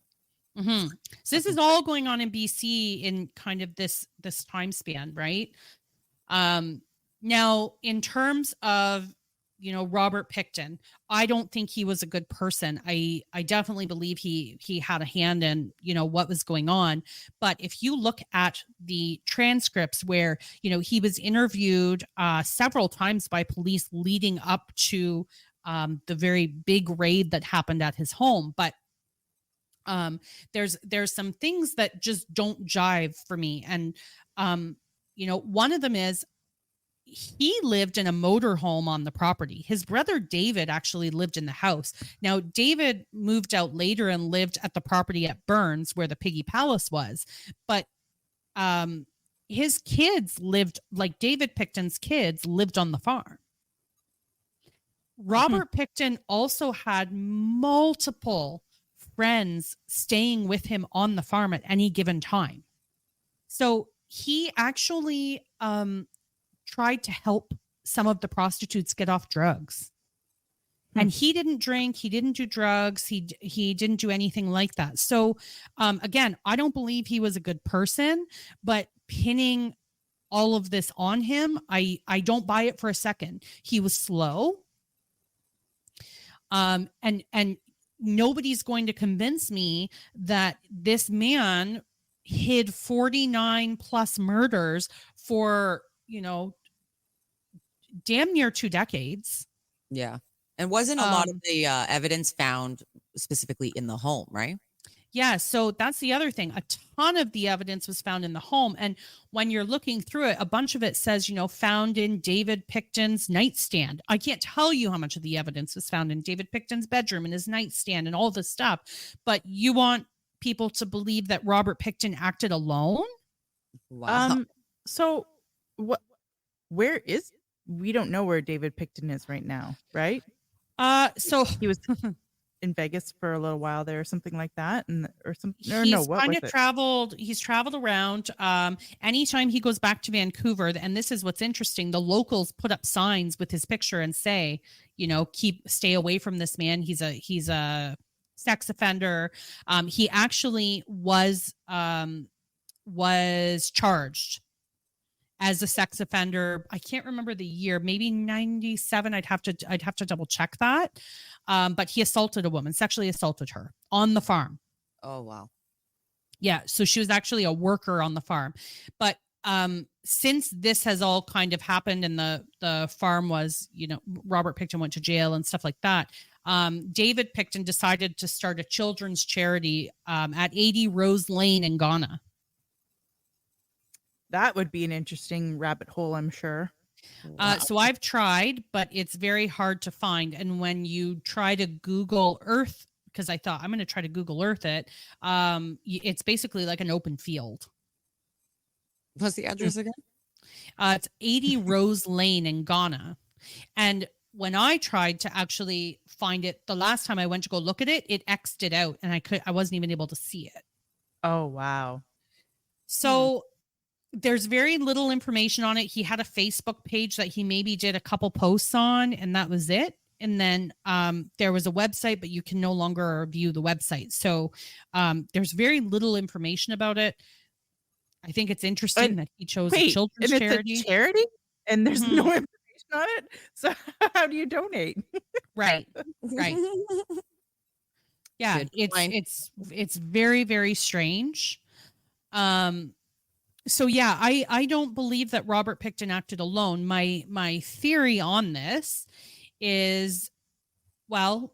Mm-hmm. So this is all going on in BC in kind of this time span, right? Now, in terms of Robert Pickton, I don't think he was a good person. I definitely believe he had a hand in, what was going on. But if you look at the transcripts where, he was interviewed several times by police leading up to the very big raid that happened at his home. But There's some things that just don't jive for me. And, one of them is he lived in a motorhome on the property. His brother David actually lived in the house. Now, David moved out later and lived at the property at Burns where the Piggy Palace was. But his kids lived, like David Pickton's kids lived on the farm. Robert Pickton also had multiple friends staying with him on the farm at any given time. So he actually tried to help some of the prostitutes get off drugs. And he didn't drink, he didn't do drugs, he didn't do anything like that. So again, I don't believe he was a good person, but pinning all of this on him, I don't buy it for a second. He was slow. And nobody's going to convince me that this man hid 49 plus murders for, damn near 2 decades. Yeah. And wasn't a lot of the evidence found specifically in the home, right? Yeah. So that's the other thing. A ton of the evidence was found in the home. And when you're looking through it, a bunch of it says, found in David Pickton's nightstand. I can't tell you how much of the evidence was found in David Pickton's bedroom and his nightstand and all this stuff. But you want people to believe that Robert Pickton acted alone? Wow. So we don't know where David Pickton is right now, right? So he was in Vegas for a little while there or something like that, he's traveled around. Anytime he goes back to Vancouver, and this is what's interesting, the locals put up signs with his picture and say, stay away from this man. He's a sex offender. He actually was charged as a sex offender. I can't remember the year, maybe 97. I'd have to double check that. But he assaulted a woman, sexually assaulted her on the farm. Oh, wow. Yeah. So she was actually a worker on the farm. But since this has all kind of happened and the farm was, Robert Pickton went to jail and stuff like that. David Pickton decided to start a children's charity at 80 Rose Lane in Ghana. That would be an interesting rabbit hole, I'm sure. Wow. So I've tried, but it's very hard to find. And when you try to Google Earth, because I thought I'm going to try to Google Earth it, it's basically like an open field. What's the address again? It's 80 Rose Lane in Ghana. And when I tried to actually find it, the last time I went to go look at it, it X'd it out and I wasn't even able to see it. Oh, wow. So there's very little information on it. He had a Facebook page that he maybe did a couple posts on, and that was it. And then there was a website, but you can no longer view the website. So there's very little information about it. I think it's interesting that he chose a children's charity. It's a charity, and there's no information on it. So how do you donate? Right. Yeah, it's very, very strange. So yeah, I don't believe that Robert Pickton acted alone. My theory on this is, well,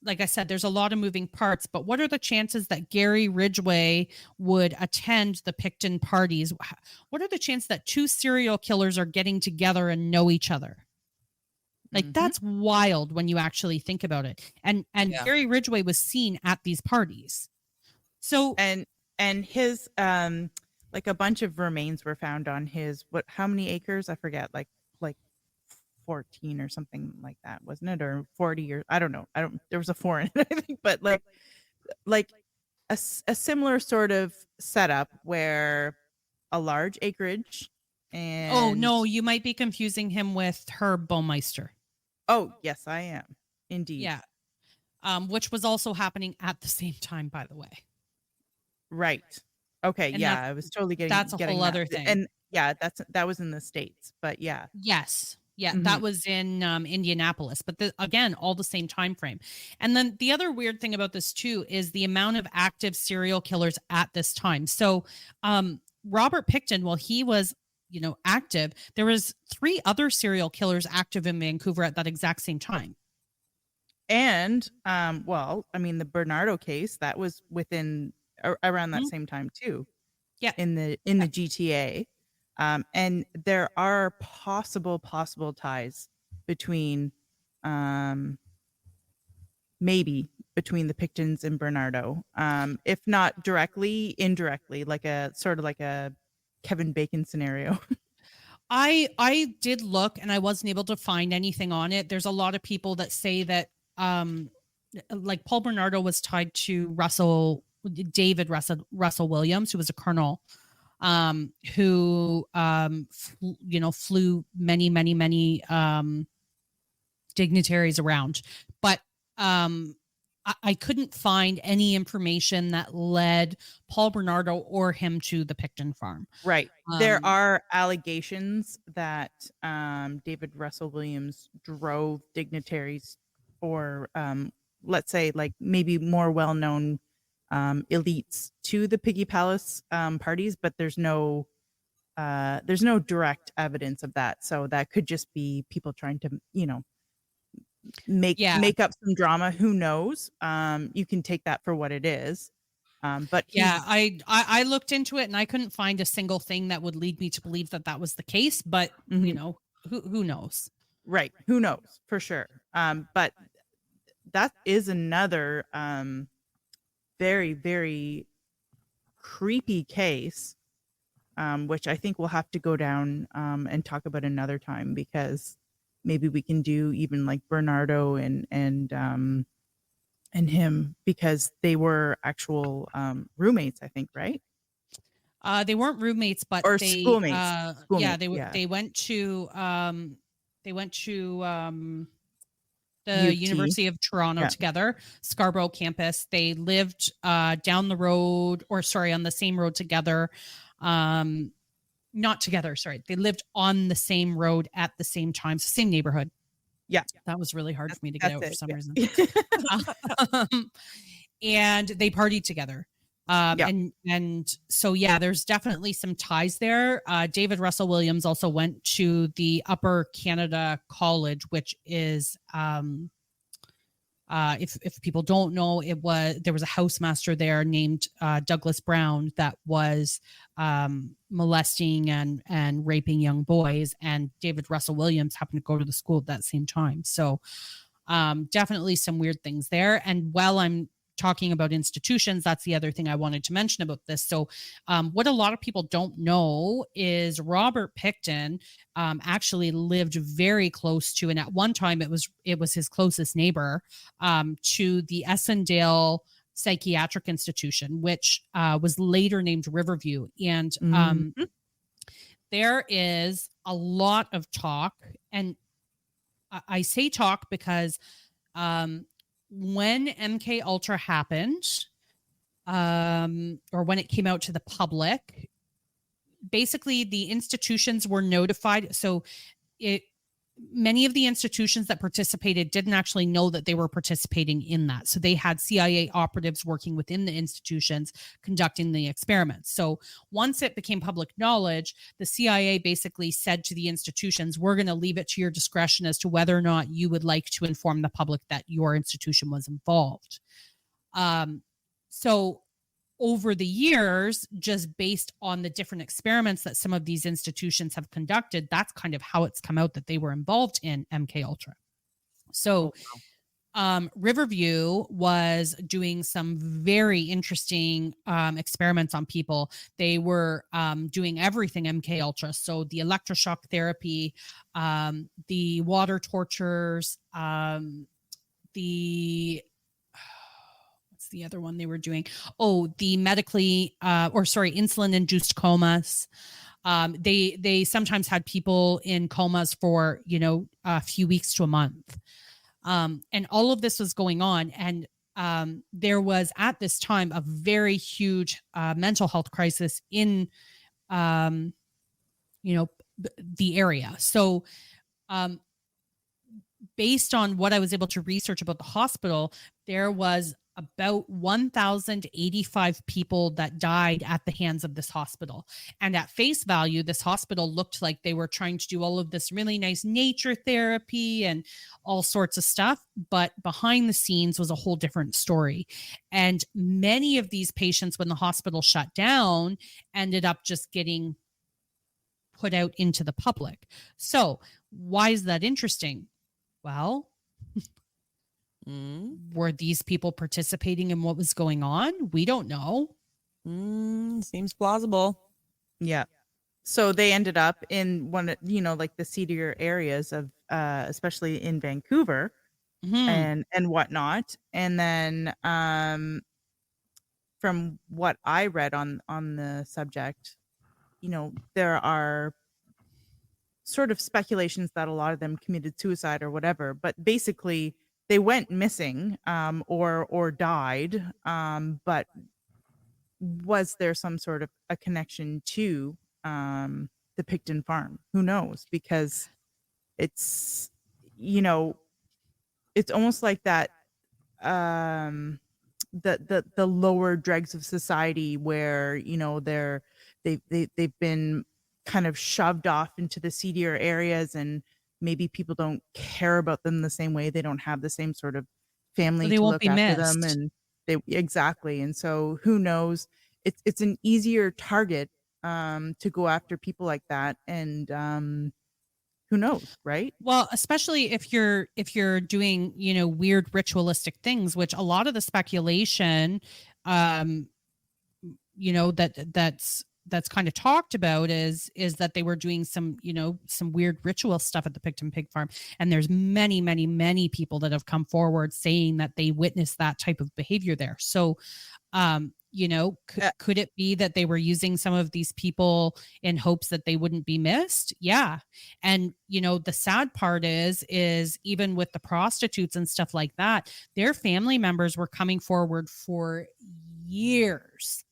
like I said, there's a lot of moving parts, but what are the chances that Gary Ridgway would attend the Pickton parties? What are the chances that 2 serial killers are getting together and know each other? Like that's wild when you actually think about it. And Gary Ridgway was seen at these parties. So and his like a bunch of remains were found on his how many acres? I forget, like 14 or something like that, wasn't it? Or 40 or I don't know. There was a 4 in it, I think, but like a similar sort of setup where a large acreage and oh no, you might be confusing him with Herb Baumeister. Oh, yes, I am. Indeed. Yeah. Which was also happening at the same time, by the way. Right. Okay, And yeah, I was totally getting that's a whole other thing. And yeah, that was in the States, but yeah. Yes. Yeah, that was in Indianapolis, but again, all the same time frame. And then the other weird thing about this too is the amount of active serial killers at this time. So Robert Pickton, while he was active, there was 3 other serial killers active in Vancouver at that exact same time. And well, I mean, the Bernardo case, that was within around that Mhm. same time too, Yeah. in the GTA. And there are possible ties between maybe between the Pictons and Bernardo. If not directly, indirectly, like a sort of like a Kevin Bacon scenario. I did look and I wasn't able to find anything on it. There's a lot of people that say that like Paul Bernardo was tied to David Russell Williams, who was a colonel, who flew many dignitaries around. But I couldn't find any information that led Paul Bernardo or him to the Pickton farm. Right. There are allegations that David Russell Williams drove dignitaries or let's say like maybe more well-known elites to the Piggy Palace parties, but there's no direct evidence of that. So that could just be people trying to, make up some drama. Who knows? You can take that for what it is. But yeah, I looked into it and I couldn't find a single thing that would lead me to believe that that was the case. But who knows? Right? Who knows for sure? But that is another very very creepy case, which I think we'll have to go down and talk about another time, because maybe we can do even like Bernardo and him, because they were actual roommates, I think, right? They weren't roommates, but Or they schoolmates. yeah, Schoolmates, they went to the UT. University of Toronto together, Scarborough campus. They lived down the road, or sorry, on the same road together. Not together, sorry. They lived on the same road at the same time, same neighborhood. Yeah. That was really hard for me to get out for some reason. And they partied together. And so, yeah, there's definitely some ties there. David Russell Williams also went to the Upper Canada College, which is, if people don't know, there was a housemaster there named Douglas Brown that was molesting and raping young boys, and David Russell Williams happened to go to the school at that same time. So definitely some weird things there. And while I'm talking about institutions, that's the other thing I wanted to mention about this. So what a lot of people don't know is Robert Pickton actually lived very close to, and at one time it was his closest neighbor, to the Essendale Psychiatric Institution, which was later named Riverview. And there is a lot of talk, and I say talk because when MK Ultra happened, or when it came out to the public, basically the institutions were notified. So many of the institutions that participated didn't actually know that they were participating in that. So they had CIA operatives working within the institutions conducting the experiments. So once it became public knowledge, the CIA basically said to the institutions, we're going to leave it to your discretion as to whether or not you would like to inform the public that your institution was involved. So over the years, just based on the different experiments that some of these institutions have conducted, that's kind of how it's come out that they were involved in MK Ultra. So Riverview was doing some very interesting experiments on people. They were doing everything MK Ultra. So the electroshock therapy, the water tortures, the other one they were doing? Oh, the insulin induced comas. They sometimes had people in comas for, a few weeks to a month. And all of this was going on. And there was at this time a very huge mental health crisis in, the area. So, based on what I was able to research about the hospital, there was about 1,085 people that died at the hands of this hospital. And at face value, this hospital looked like they were trying to do all of this really nice nature therapy and all sorts of stuff. But behind the scenes was a whole different story. And many of these patients, when the hospital shut down, ended up just getting put out into the public. So why is that interesting? Well, were these people participating in what was going on? We don't know. Seems plausible. Yeah. So they ended up in one, like the seedier areas of, especially in Vancouver and whatnot. And then, from what I read on the subject, there are sort of speculations that a lot of them committed suicide or whatever, but basically they went missing, or died. But was there some sort of a connection to the Pickton farm? Who knows? Because it's it's almost like that, the lower dregs of society where they've been kind of shoved off into the seedier areas, and maybe people don't care about them the same way. They don't have the same sort of family They to won't look be after them, missed. and exactly. And so who knows? It's an easier target to go after people like that, and who knows, right? Well, especially if you're doing, weird ritualistic things, which a lot of the speculation, that's kind of talked about is that they were doing some weird ritual stuff at the Pickton Pig Farm. And there's many, many, many people that have come forward saying that they witnessed that type of behavior there. So, could it be that they were using some of these people in hopes that they wouldn't be missed? Yeah. And, the sad part is even with the prostitutes and stuff like that, their family members were coming forward for years.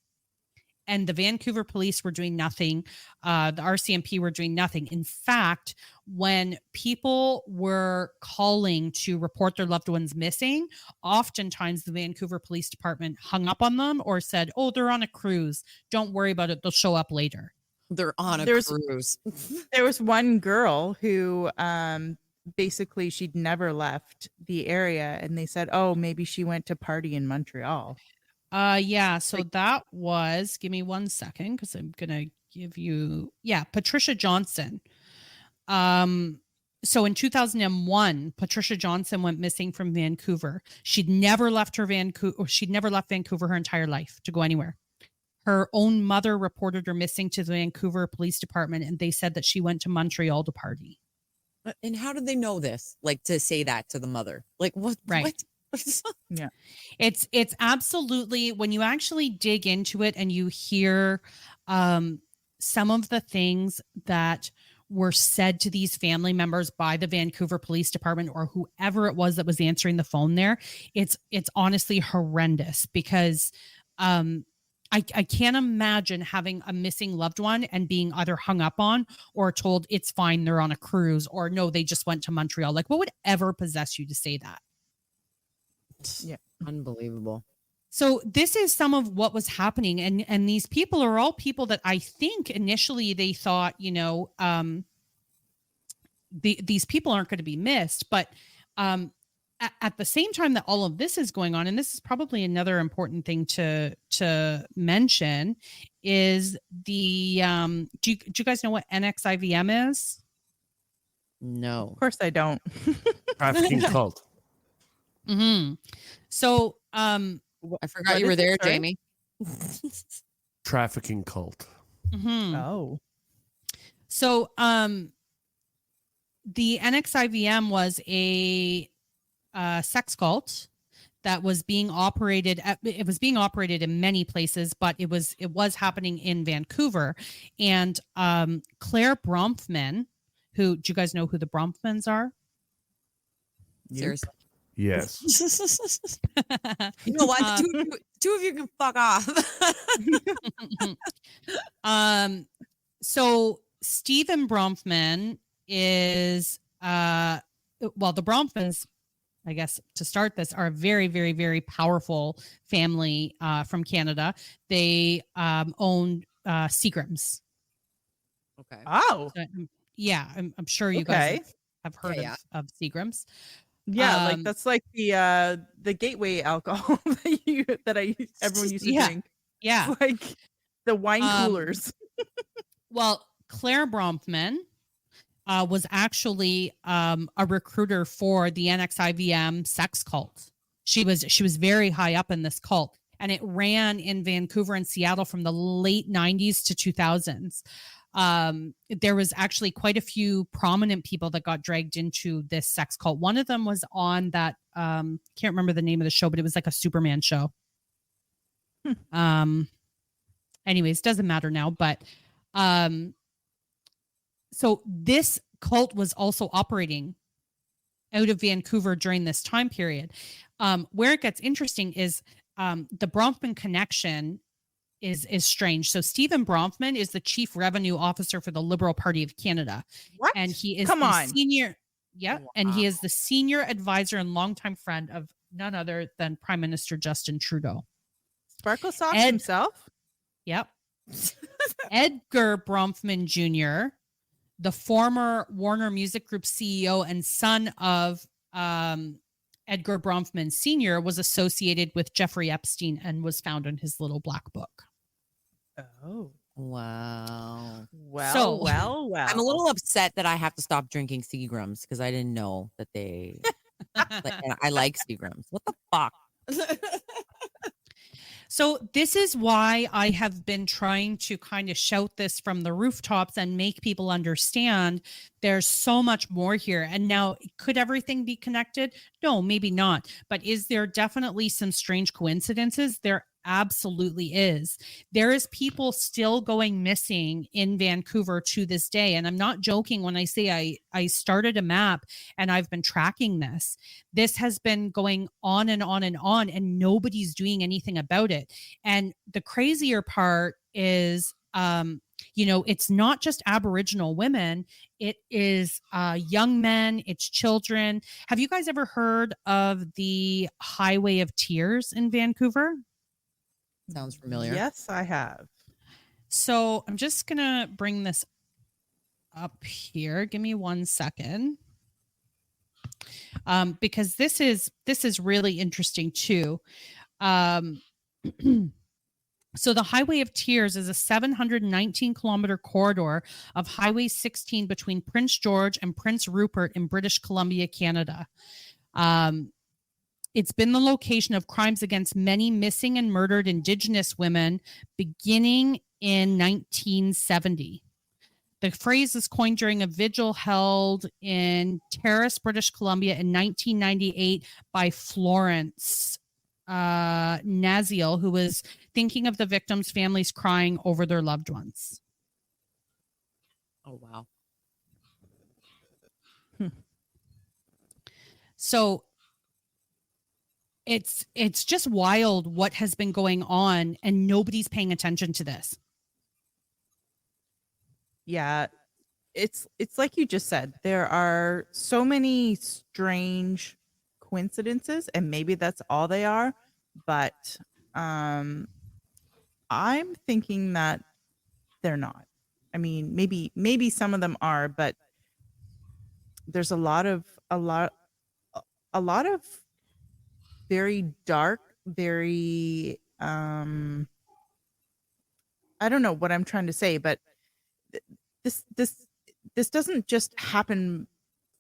And the Vancouver police were doing nothing. The RCMP were doing nothing. In fact, when people were calling to report their loved ones missing, oftentimes the Vancouver Police Department hung up on them or said, "Oh, they're on a cruise. Don't worry about it. They'll show up later." They're on a cruise. There was one girl who basically she'd never left the area, and they said, "Oh, maybe she went to party in Montreal." Yeah. So that was, give me 1 second, because I'm going to give you, Patricia Johnson. So in 2001, Patricia Johnson went missing from Vancouver. She'd never left Vancouver her entire life to go anywhere. Her own mother reported her missing to the Vancouver Police Department, and they said that she went to Montreal to party. And how did they know this? Like, to say that to the mother? Like, what? Right. What? Yeah. It's absolutely, when you actually dig into it and you hear some of the things that were said to these family members by the Vancouver Police Department or whoever it was that was answering the phone there, it's honestly horrendous, because I can't imagine having a missing loved one and being either hung up on or told it's fine, they're on a cruise, or no, they just went to Montreal. Like, what would ever possess you to say that? Yeah. Unbelievable. So this is some of what was happening. And these people are all people that I think initially they thought, these people aren't going to be missed. But at the same time that all of this is going on, and this is probably another important thing to mention, is the do you guys know what NXIVM is? No. Of course I don't. Trafficking cult. Mm-hmm. So I forgot you were there, Jamie. Trafficking cult. Mm-hmm. Oh. So the NXIVM was a sex cult that was being operated in many places, but it was happening in Vancouver. And Claire Bronfman, do you guys know who the Bronfmans are? Seriously. Yes. You know what? Two of you can fuck off. So Stephen Bronfman is the Bronfmans I guess to start this, are a very, very, very powerful family from Canada. They own Seagrams. Okay. Oh, So, yeah, I'm sure you guys okay. have heard Yeah. of Seagrams. Yeah, like Um, that's like the gateway alcohol everyone used to yeah, drink. yeah. It's like the wine coolers. Well, Claire Bronfman was actually a recruiter for the NXIVM sex cult. She was very high up in this cult, and it ran in Vancouver and Seattle from the late 90s to 2000s. There was actually quite a few prominent people that got dragged into this sex cult. One of them was on that can't remember the name of the show, but it was like a Superman show. Anyways, doesn't matter now, but so this cult was also operating out of Vancouver during this time period. Where it gets interesting is the Bronfman connection is strange. So Stephen Bronfman is the chief revenue officer for the Liberal Party of Canada. What? And he is Come the on. senior, yeah, Wow. and he is the senior advisor and longtime friend of none other than Prime Minister Justin Trudeau. Sparkle Socks Ed- himself? Yep. Edgar Bronfman Jr., the former Warner Music Group CEO and son of Edgar Bronfman Sr., was associated with Jeffrey Epstein and was found in his little black book. Oh. Wow. Well, So- well. I'm a little upset that I have to stop drinking Seagrams because I didn't know that they. And I like Seagrams. What the fuck? So this is why I have been trying to kind of shout this from the rooftops and make people understand there's so much more here. And now, could everything be connected? No, maybe not. But is there definitely some strange coincidences? There absolutely is. There is people still going missing in Vancouver to this day. And I'm not joking when I say I started a map and I've been tracking this. This has been going on and on and on, and nobody's doing anything about it. And the crazier part is, it's not just Aboriginal women. It is young men, it's children. Have you guys ever heard of the Highway of Tears in Vancouver? Sounds familiar. Yes, I have. So I'm just going to bring this up here. Give me 1 second. Because this is really interesting too. So the Highway of Tears is a 719 kilometer corridor of Highway 16 between Prince George and Prince Rupert in British Columbia, Canada. It's been the location of crimes against many missing and murdered Indigenous women beginning in 1970. The phrase is coined during a vigil held in Terrace, British Columbia in 1998 by Florence Naziel, who was thinking of the victims' families crying over their loved ones. Oh, wow. So it's just wild what has been going on, and nobody's paying attention to this. Yeah. It's like you just said. There are so many strange coincidences, and maybe that's all they are, but I'm thinking that they're not. I mean, maybe some of them are, but there's a lot of very dark, very I don't know what I'm trying to say, but this doesn't just happen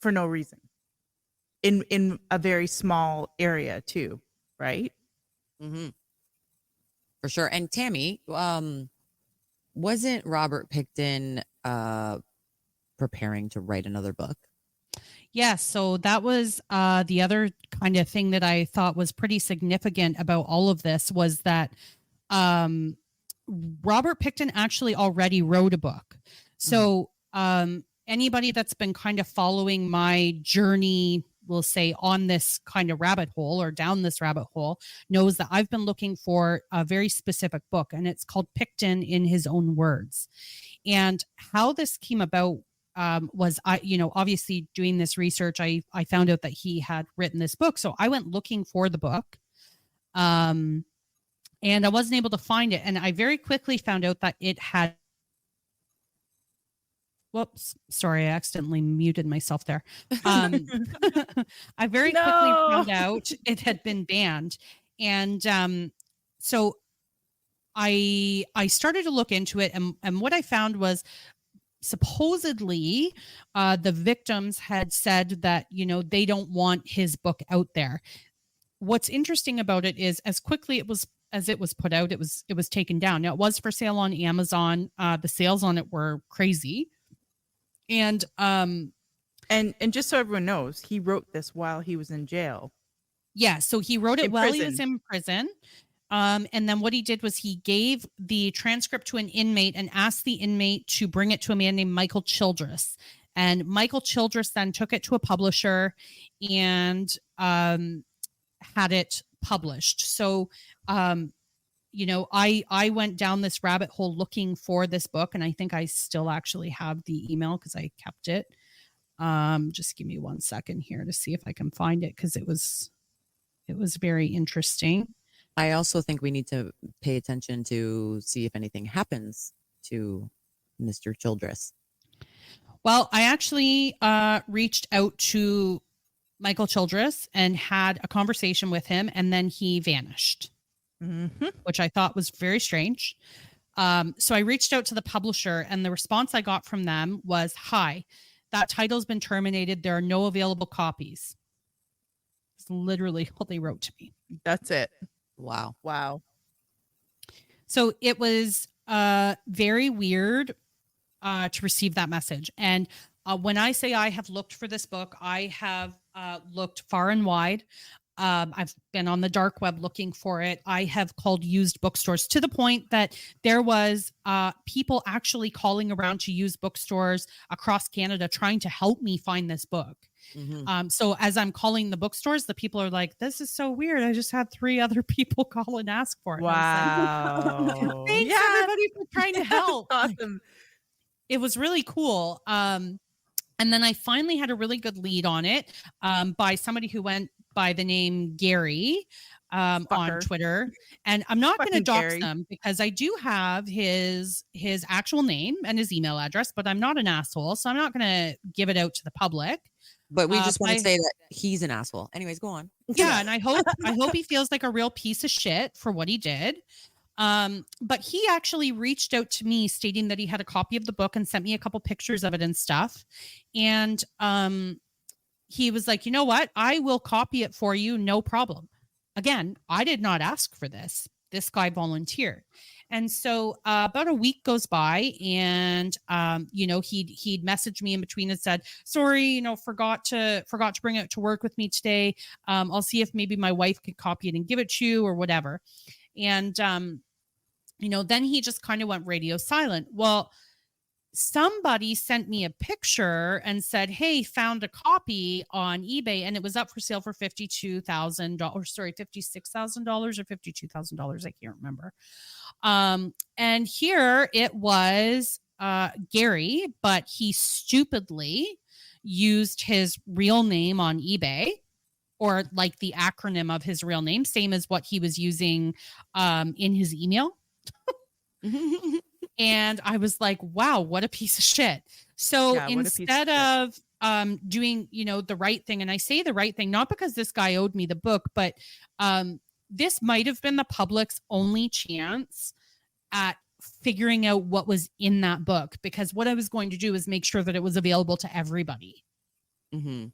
for no reason in a very small area too, right? Mm-hmm. For sure. And Tammy, wasn't Robert Pickton preparing to write another book? Yeah, so that was the other kind of thing that I thought was pretty significant about all of this was that Robert Pickton actually already wrote a book. So anybody that's been kind of following my journey, we'll say, on this kind of rabbit hole or down this rabbit hole, knows that I've been looking for a very specific book, and it's called Pickton in His Own Words. And how this came about was obviously doing this research, I found out that he had written this book. So I went looking for the book. And I wasn't able to find it. And I very quickly found out that it had. Whoops, sorry, I accidentally muted myself there. I very quickly found out it had been banned. And so I started to look into it. And what I found was supposedly the victims had said that, they don't want his book out there. What's interesting about it is as quickly as it was put out, it was taken down. Now, it was for sale on Amazon. The sales on it were crazy. And just so everyone knows, he wrote this while he was in jail. Yeah, so he wrote it while he was in prison. And then what he did was he gave the transcript to an inmate and asked the inmate to bring it to a man named Michael Childress. And Michael Childress then took it to a publisher and had it published. So, I went down this rabbit hole looking for this book, and I think I still actually have the email because I kept it. Just give me 1 second here to see if I can find it, because it was very interesting. I also think we need to pay attention to see if anything happens to Mr. Childress. Well, I actually reached out to Michael Childress and had a conversation with him, and then he vanished, which I thought was very strange. So I reached out to the publisher, and the response I got from them was, "Hi, that title's been terminated. There are no available copies." It's literally what they wrote to me. That's it. Wow. So it was very weird to receive that message. And when I say I have looked for this book, I have looked far and wide. I've been on the dark web looking for it. I have called used bookstores, to the point that there was people actually calling around to used bookstores across Canada trying to help me find this book. So as I'm calling the bookstores, the people are like, "This is so weird. I just had 3 other people call and ask for it." Wow. Like, thanks everybody for trying to help. Awesome. It was really cool. And then I finally had a really good lead on it by somebody who went by the name Gary on Twitter. And I'm not going to dox them, because I do have his actual name and his email address, but I'm not an asshole. So I'm not going to give it out to the public. But we just want to say that he's an asshole. Anyways, go on. Yeah, and I hope he feels like a real piece of shit for what he did. But he actually reached out to me stating that he had a copy of the book and sent me a couple pictures of it and stuff. And he was like, "You know what? I will copy it for you. No problem." Again, I did not ask for this. This guy volunteered. And so about a week goes by, and he'd messaged me in between and said, "Sorry, forgot to bring it to work with me today. I'll see if maybe my wife could copy it and give it to you or whatever." And then he just kind of went radio silent. Well, somebody sent me a picture and said, "Hey, found a copy on eBay," and it was up for sale for $56,000 or $52,000. I can't remember. And here it was Gary, but he stupidly used his real name on eBay, or like the acronym of his real name, same as what he was using in his email. And I was like, wow, what a piece of shit. So instead of doing, the right thing, and I say the right thing, not because this guy owed me the book, but this might have been the public's only chance at figuring out what was in that book, because what I was going to do is make sure that it was available to everybody. And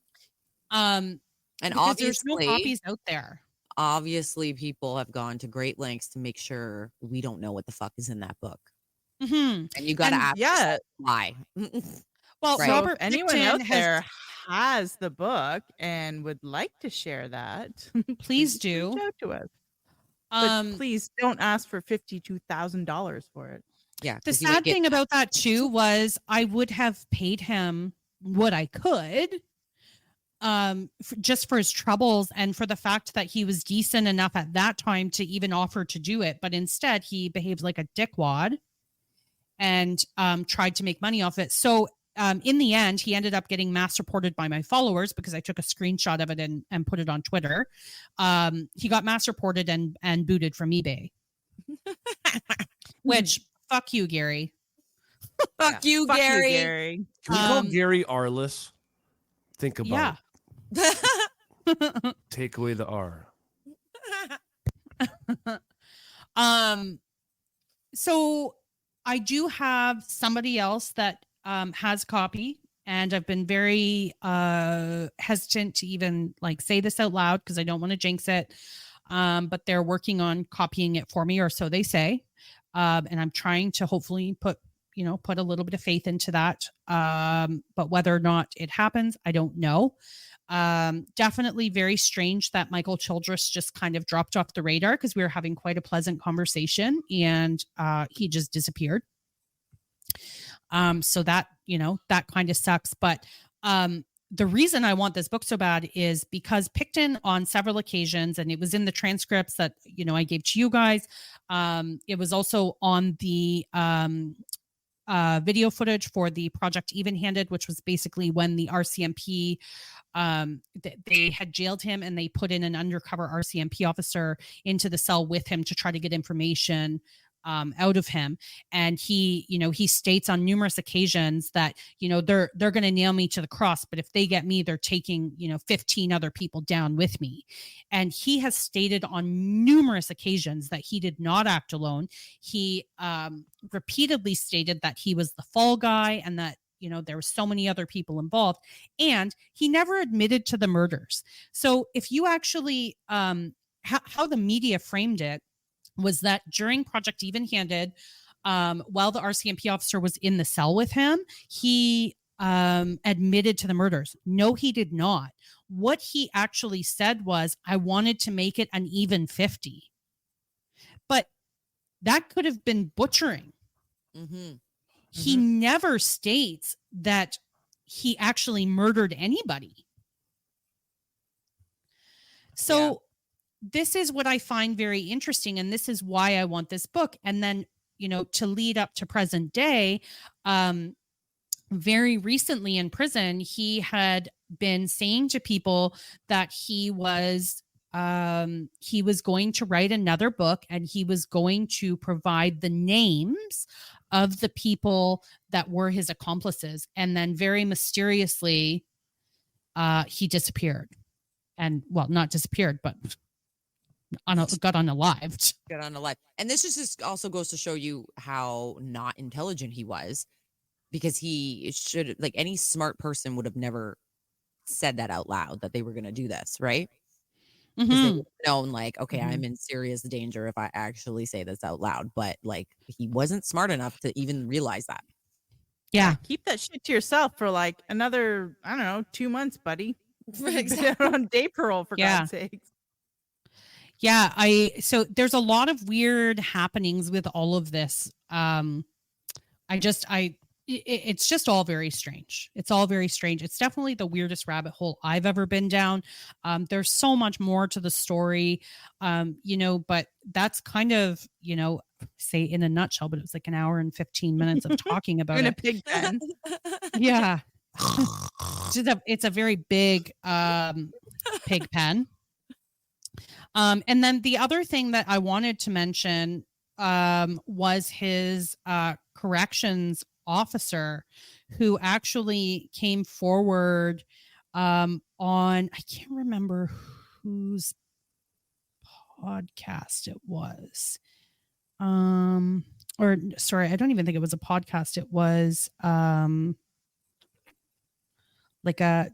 obviously there's no copies out there. Obviously, people have gone to great lengths to make sure we don't know what the fuck is in that book. And you got to ask why. Well, right. Robert, so if anyone out there has the book and would like to share that, please do reach out to us. But please don't ask for $52,000 for it. Yeah. The sad thing about that too was I would have paid him what I could, just for his troubles and for the fact that he was decent enough at that time to even offer to do it. But instead he behaved like a dickwad and tried to make money off it. So in the end, he ended up getting mass reported by my followers because I took a screenshot of it and put it on Twitter. He got mass reported and booted from eBay. Which, fuck you, Gary. Fuck you, Fuck Gary. you, Gary. Can we call Gary Arliss? Think about it. Take away the R. So I do have somebody else that has copy, and I've been very hesitant to even like say this out loud because I don't want to jinx it. But they're working on copying it for me, or so they say. And I'm trying to hopefully put a little bit of faith into that. But whether or not it happens, I don't know. Definitely very strange that Michael Childress just kind of dropped off the radar because we were having quite a pleasant conversation, and he just disappeared. So that, that kind of sucks. But the reason I want this book so bad is because Pickton on several occasions, and it was in the transcripts that, I gave to you guys. It was also on the video footage for the Project Even-Handed, which was basically when the RCMP, they had jailed him and they put in an undercover RCMP officer into the cell with him to try to get information out of him. And he states on numerous occasions that, they're going to nail me to the cross, but if they get me, they're taking, 15 other people down with me. And he has stated on numerous occasions that he did not act alone. He repeatedly stated that he was the fall guy and that, there were so many other people involved, and he never admitted to the murders. So if you actually, how the media framed it was that during Project Even-Handed, while the RCMP officer was in the cell with him, he admitted to the murders. No, he did not. What he actually said was, I wanted to make it an even 50. But that could have been butchering. Mm-hmm. He never states that he actually murdered anybody. So this is what I find very interesting. And this is why I want this book. And then, to lead up to present day, very recently in prison, he had been saying to people that he was going to write another book, and he was going to provide the names of the people that were his accomplices. And then very mysteriously, he disappeared. And well, not disappeared, but got unalived. Got unalived. And this just also goes to show you how not intelligent he was, because he should, like, any smart person would have never said that out loud, that they were going to do this, right? Because they would have known, like, okay, I'm in serious danger if I actually say this out loud. But like, he wasn't smart enough to even realize that. Yeah. Keep that shit to yourself for like another, I don't know, 2 months, buddy. Exactly. On day parole, for God's sakes. Yeah, so there's a lot of weird happenings with all of this. It's just all very strange. It's all very strange. It's definitely the weirdest rabbit hole I've ever been down. There's so much more to the story, but that's kind of, say in a nutshell, but it was like an hour and 15 minutes of talking about in it. a pig pen. Yeah. It's a very big pig pen. And then the other thing that I wanted to mention was his corrections officer, who actually came forward on, I can't remember whose podcast it was. Or sorry, I don't even think it was a podcast. It was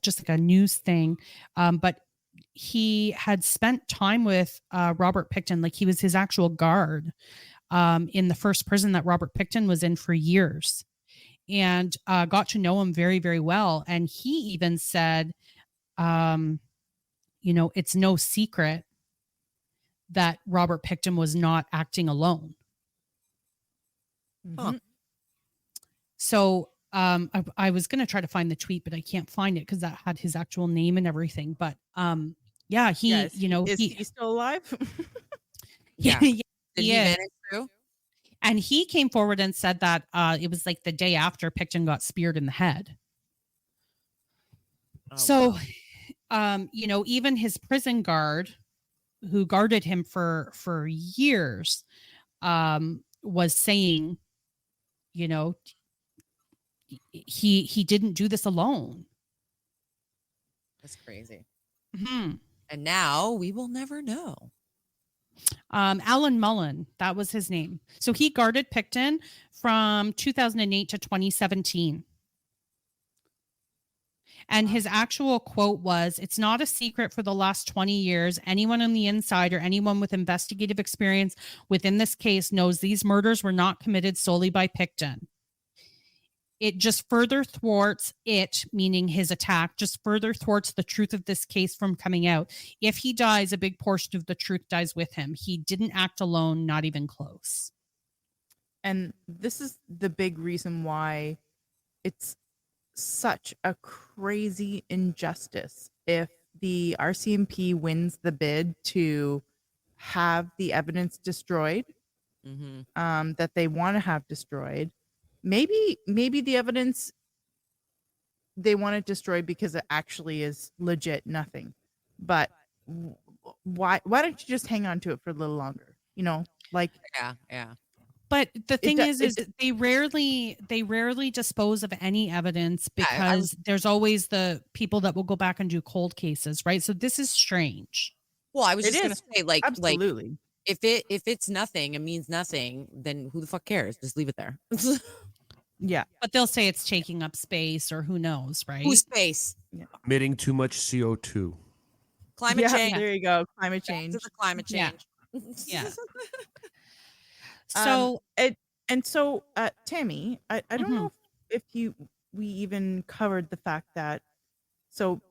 just like a news thing. But he had spent time with Robert Pickton, like he was his actual guard in the first prison that Robert Pickton was in for years, and got to know him very, very well. And he even said, it's no secret that Robert Pickton was not acting alone. Huh. So I was going to try to find the tweet, but I can't find it because that had his actual name and everything. But is he still alive? Yeah. Did he vanish too? And he came forward and said that it was like the day after Pickton got speared in the head. Oh, so, wow. Even his prison guard, who guarded him for years, was saying, he didn't do this alone. That's crazy. Mm-hmm. And now we will never know. Alan Mullen, that was his name. So he guarded Pickton from 2008 to 2017. And his actual quote was, "It's not a secret for the last 20 years. Anyone on the inside or anyone with investigative experience within this case knows these murders were not committed solely by Pickton. It just further thwarts it," meaning his attack, "just further thwarts the truth of this case from coming out. If he dies, a big portion of the truth dies with him. He didn't act alone, not even close." And this is the big reason why it's such a crazy injustice if the RCMP wins the bid to have the evidence destroyed, that they want to have destroyed. Maybe the evidence they want it destroyed because it actually is legit nothing. But why don't you just hang on to it for a little longer? Yeah. But the thing is they rarely dispose of any evidence because there's always the people that will go back and do cold cases, right? So this is strange. Well, I was just going to say, absolutely. If it's nothing, it means nothing, then who the fuck cares? Just leave it there. Yeah. But they'll say it's taking up space or who knows, right? Whose space? Yeah. Emitting too much CO2. Climate change. There you go. Climate change. Back to the climate change. Yeah. So so Tammy, I don't know if we even covered the fact that so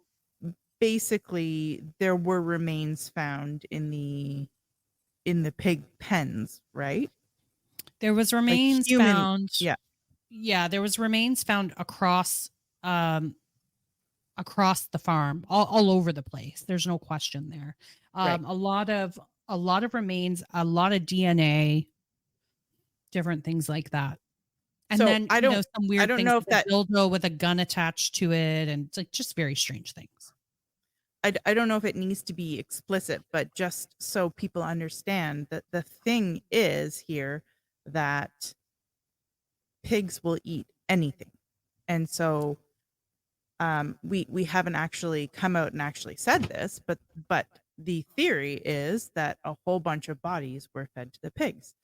basically there were remains found in the pig pens, right? There was remains found. Yeah. Yeah, there was remains found across the farm, all over the place. There's no question there. Right. A lot of remains, a lot of DNA, different things like that. And So then I don't some weird things know like if that dildo with a gun attached to it, and it's like just very strange things. I don't know if it needs to be explicit, but just so people understand that the thing is here that pigs will eat anything. And so we haven't actually come out and actually said this, but the theory is that a whole bunch of bodies were fed to the pigs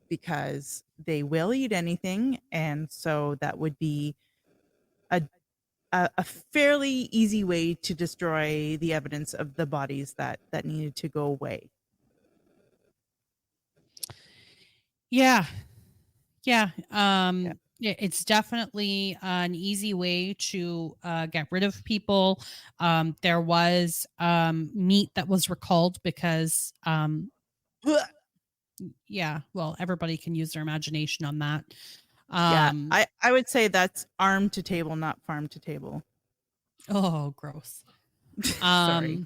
because they will eat anything. And so that would be a fairly easy way to destroy the evidence of the bodies that needed to go away. Yeah. It's definitely an easy way to get rid of people. There was meat that was recalled because well, everybody can use their imagination on that. I would say that's arm to table, not farm to table. Oh, gross. Sorry,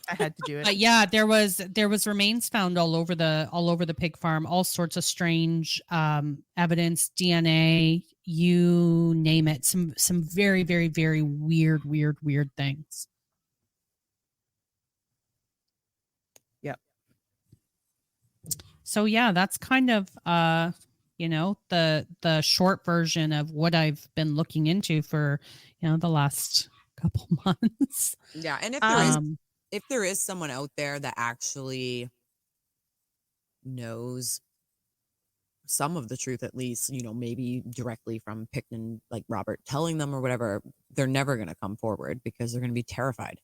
I had to do it. But yeah, there was remains found all over the pig farm, all sorts of strange evidence, DNA, you name it. Some very, very, very weird things. Yep. So yeah, that's kind of the short version of what I've been looking into for the last couple months. Yeah, and if there is someone out there that actually knows some of the truth, at least, maybe directly from Pickton, like Robert telling them or whatever, they're never going to come forward because they're going to be terrified.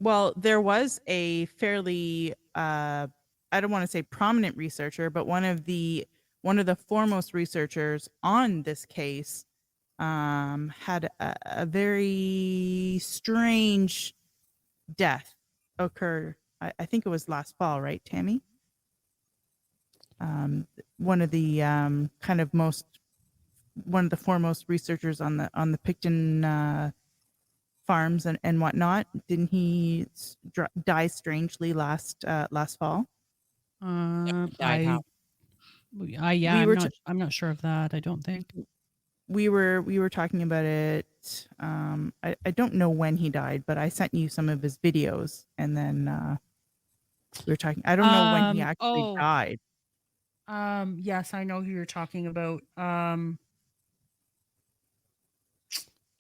Well, there was a fairly I don't want to say prominent researcher, but one of the foremost researchers on this case had a very strange death occur. I think it was last fall, right, Tammy? One of the one of the foremost researchers on the Pickton farms and whatnot. Didn't he die strangely last fall? Yeah, we were I'm not sure of that. I don't think. we were talking about it. I don't know when he died, but I sent you some of his videos, and then we were talking. I don't know when he actually died. Yes, I know who you're talking about.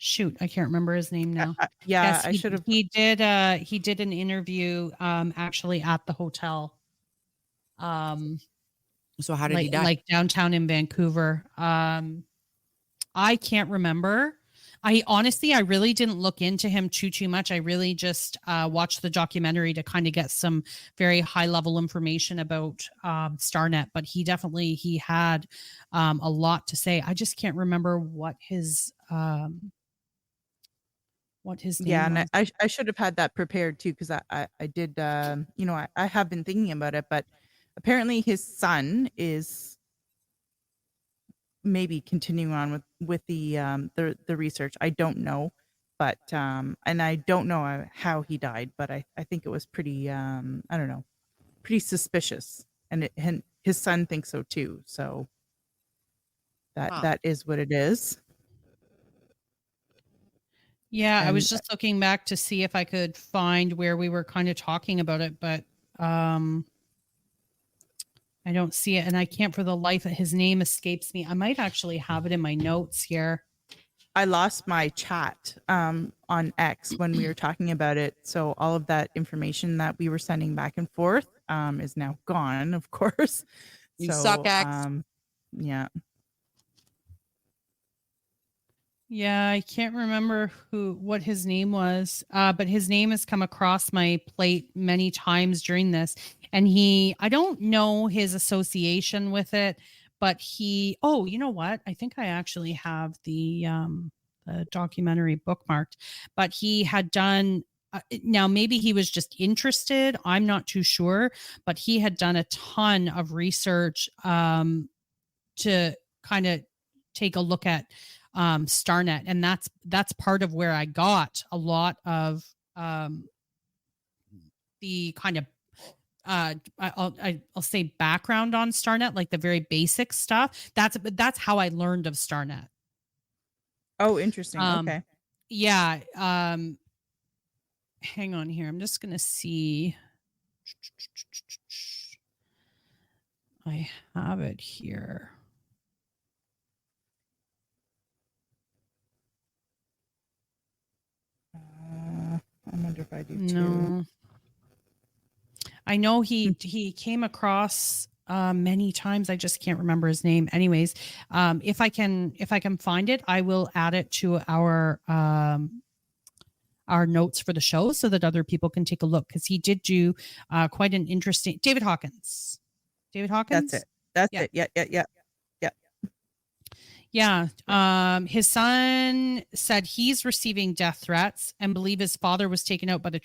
Shoot, I can't remember his name now. Yeah, Yes, I should have. he did an interview actually at the hotel. So how did he die? Like downtown in Vancouver. I can't remember. I really didn't look into him too much. I really just watched the documentary to kind of get some very high level information about Starnet. But he had a lot to say. I just can't remember what his name Yeah, and was. I should have had that prepared too, because I did. I have been thinking about it, but apparently his son is maybe continuing on with the research. I don't know, but and I don't know how he died, but I think it was pretty I don't know, pretty suspicious, and his son thinks so too. So that is what it is. Yeah, I was And just looking back to see if I could find where we were kind of talking about it, but I don't see it, and I can't for the life of his name escapes me. I might actually have it in my notes here. I lost my chat on X when we were talking about it, so all of that information that we were sending back and forth is now gone, of course. You suck, X. Yeah. Yeah, I can't remember what his name was, but his name has come across my plate many times during this. And I don't know his association with it, but oh, you know what? I think I actually have the documentary bookmarked, but he had done, now maybe he was just interested. I'm not too sure, but he had done a ton of research to kind of take a look at Starnet, and that's part of where I got a lot of the kind of I'll say background on Starnet, like the very basic stuff. That's how I learned of Starnet. Oh, interesting. Okay. Yeah. Hang on here. I'm just gonna see. I have it here. I wonder if I do No. too. I know he came across many times. I just can't remember his name. Anyways, if I can find it, I will add it to our notes for the show so that other people can take a look, because he did do quite an interesting. David Hawkins. That's it. It. Yeah. Yeah. His son said he's receiving death threats and believe his father was taken out by a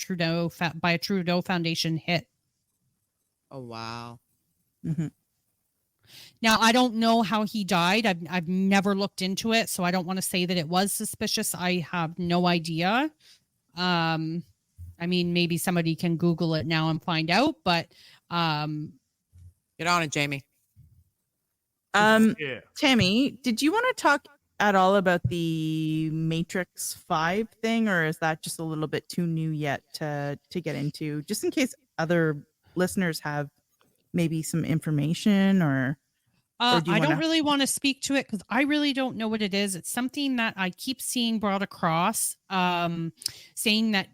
Trudeau Foundation hit. Oh, wow. Mm-hmm. Now, I don't know how he died. I've never looked into it, so I don't want to say that it was suspicious. I have no idea. I mean, maybe somebody can Google it now and find out, but get on it, Jamie. Yeah. Tammy, did you want to talk at all about the Matrix 5 thing, or is that just a little bit too new yet to get into, just in case other listeners have maybe some information, or I don't really want to speak to it because I really don't know what it is. It's something that I keep seeing brought across, saying that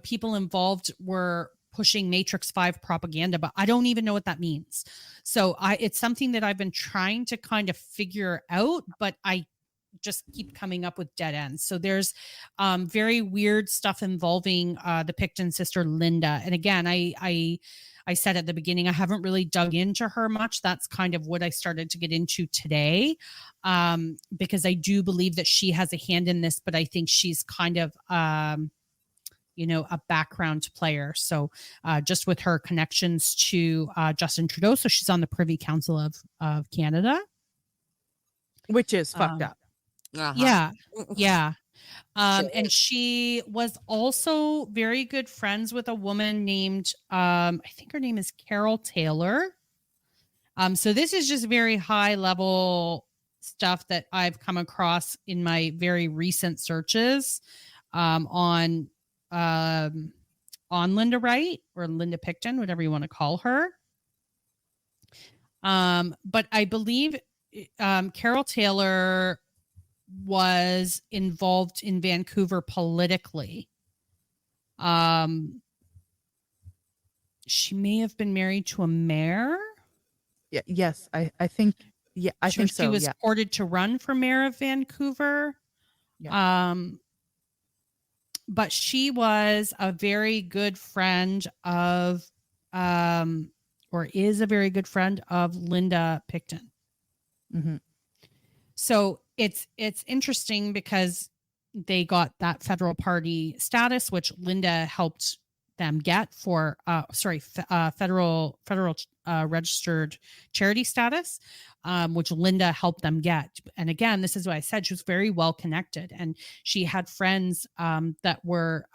people involved were pushing Matrix 5 propaganda, but I don't even know what that means. So it's something that I've been trying to kind of figure out, but I just keep coming up with dead ends. So there's very weird stuff involving the Pickton sister, Linda. And again, I said at the beginning, I haven't really dug into her much. That's kind of what I started to get into today, because I do believe that she has a hand in this, but I think she's kind of, a background player. So just with her connections to Justin Trudeau. So she's on the Privy Council of Canada. Which is fucked up. Yeah. Yeah. And she was also very good friends with a woman named, I think her name is Carol Taylor. So this is just very high level stuff that I've come across in my very recent searches on Linda Wright or Linda Pickton, whatever you want to call her. But I believe Carol Taylor was involved in Vancouver politically. She may have been married to a mayor. Yeah. Yes. I think. Yeah. I think so. She was courted to run for mayor of Vancouver. Yeah. But she was a very good friend of, or is a very good friend of Linda Pickton. Mm-hmm. So it's interesting because they got that federal party status, which Linda helped them get for federal registered charity status, which Linda helped them get. And again, this is what I said, she was very well connected, and she had friends that were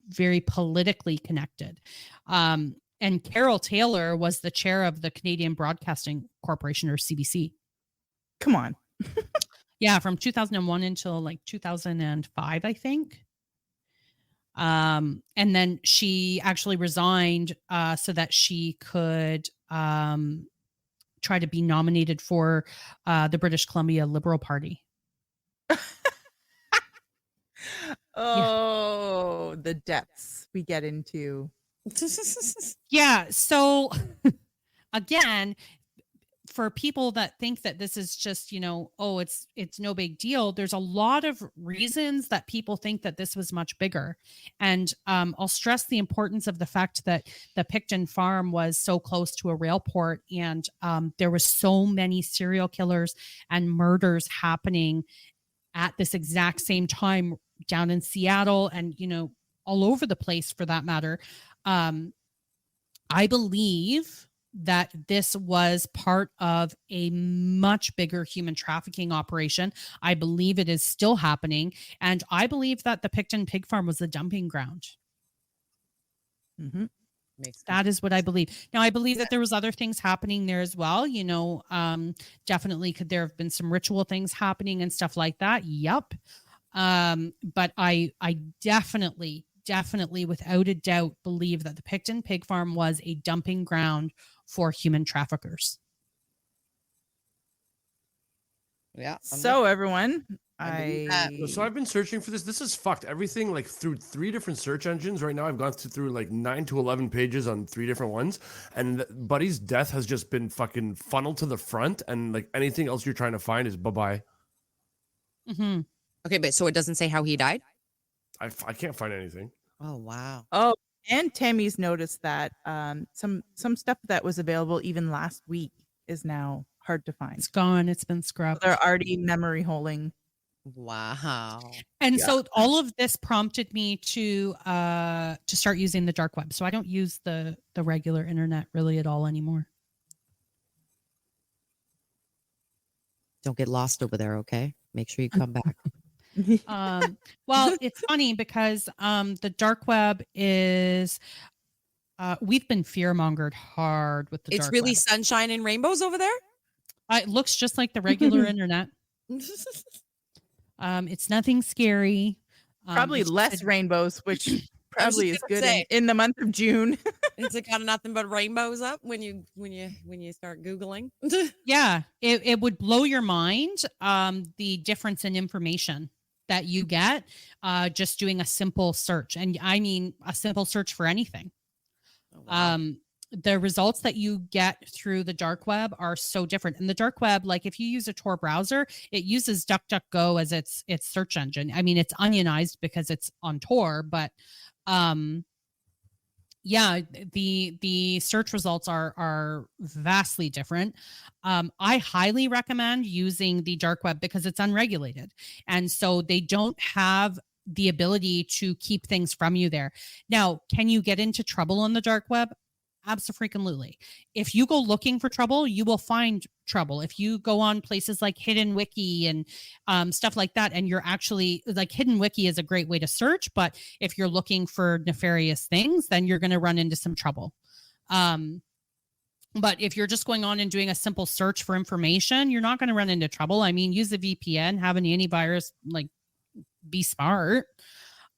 very politically connected. And Carol Taylor was the chair of the Canadian Broadcasting Corporation, or CBC. Come on. Yeah, from 2001 until like 2005, I think. And then she actually resigned so that she could try to be nominated for the British Columbia Liberal Party. Oh, the depths we get into. Yeah. So again, for people that think that this is just, it's no big deal, there's a lot of reasons that people think that this was much bigger. And I'll stress the importance of the fact that the Pickton farm was so close to a rail port, and there was so many serial killers and murders happening at this exact same time down in Seattle and, all over the place for that matter. I believe that this was part of a much bigger human trafficking operation. I believe it is still happening. And I believe that the Pickton Pig Farm was the dumping ground. Mm-hmm. That is what I believe. Now, I believe that there was other things happening there as well. Definitely could there have been some ritual things happening and stuff like that? Yep. But I definitely, without a doubt, believe that the Pickton Pig Farm was a dumping ground for human traffickers. Yeah. So everyone, So I've been searching for this. This is fucked. Everything, like, through 3 different search engines right now. I've gone through like 9 to 11 pages on 3 different ones, and Buddy's death has just been fucking funneled to the front, and like anything else you're trying to find is bye-bye. Mm-hmm. Okay, but so it doesn't say how he died? I can't find anything. Oh, wow. Oh, and Tammy's noticed that some stuff that was available even last week is now hard to find. It's gone. It's been scrubbed. They're already memory holding. Wow. And so all of this prompted me to start using the dark web. So I don't use the regular internet really at all anymore. Don't get lost over there, okay? Make sure you come back. Well, it's funny because the dark web is we've been fear-mongered hard with the It's dark really web. sunshine and rainbows over there? It looks just like the regular internet. It's nothing scary. Probably less rainbows, which probably is good in the month of June. It's got nothing but rainbows up when you start Googling. Yeah, it would blow your mind the difference in information that you get just doing a simple search. And I mean a simple search for anything. Oh, wow. The results that you get through the dark web are so different. And the dark web, like if you use a Tor browser, it uses DuckDuckGo as its search engine. I mean, it's onionized because it's on Tor, but yeah, the search results are vastly different. I highly recommend using the dark web because it's unregulated. And so they don't have the ability to keep things from you there. Now, can you get into trouble on the dark web? Absolutely. If you go looking for trouble, you will find trouble. If you go on places like Hidden Wiki and stuff like that, and you're actually like Hidden Wiki is a great way to search, but if you're looking for nefarious things, then you're going to run into some trouble. But if you're just going on and doing a simple search for information, you're not going to run into trouble. I mean, use a VPN, have an antivirus, like be smart.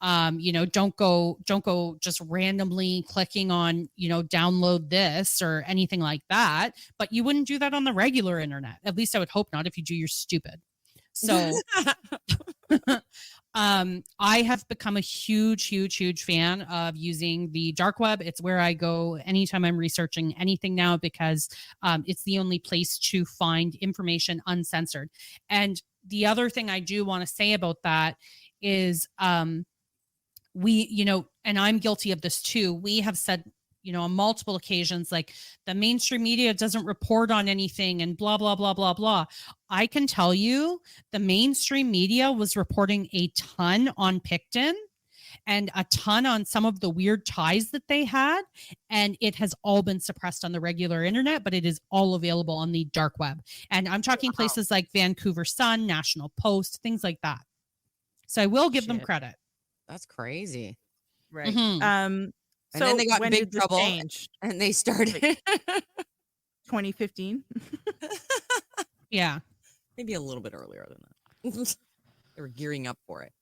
Don't go just randomly clicking on, download this or anything like that. But you wouldn't do that on the regular internet. At least I would hope not. If you do, you're stupid. So I have become a huge fan of using the dark web. It's where I go anytime I'm researching anything now, because it's the only place to find information uncensored. And the other thing I do want to say about that is we, and I'm guilty of this too. We have said, on multiple occasions, like the mainstream media doesn't report on anything and blah, blah, blah, blah, blah. I can tell you the mainstream media was reporting a ton on Pickton and a ton on some of the weird ties that they had. And it has all been suppressed on the regular internet, but it is all available on the dark web. And I'm talking places like Vancouver Sun, National Post, things like that. So I will give them credit. That's crazy. Right. Mm-hmm. So and then they got in big trouble and they started 2015. Yeah. Maybe a little bit earlier than that. They were gearing up for it.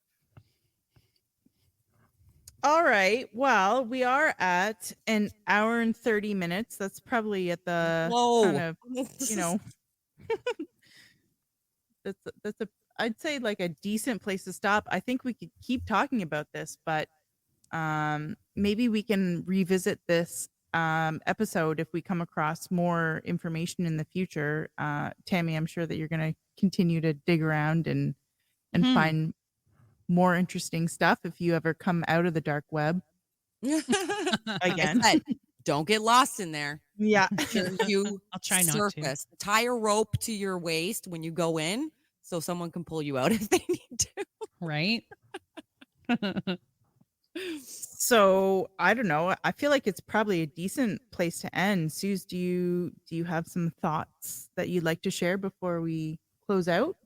All right. Well, we are at an hour and 30 minutes. That's probably at the kind of, that's I'd say like a decent place to stop. I think we could keep talking about this, but maybe we can revisit this episode if we come across more information in the future. Tammy, I'm sure that you're going to continue to dig around and find more interesting stuff if you ever come out of the dark web again. Don't get lost in there. Yeah. I'll try not surface. To. Tie a rope to your waist when you go in so someone can pull you out if they need to. Right. So I don't know. I feel like it's probably a decent place to end. Suze, do you have some thoughts that you'd like to share before we close out?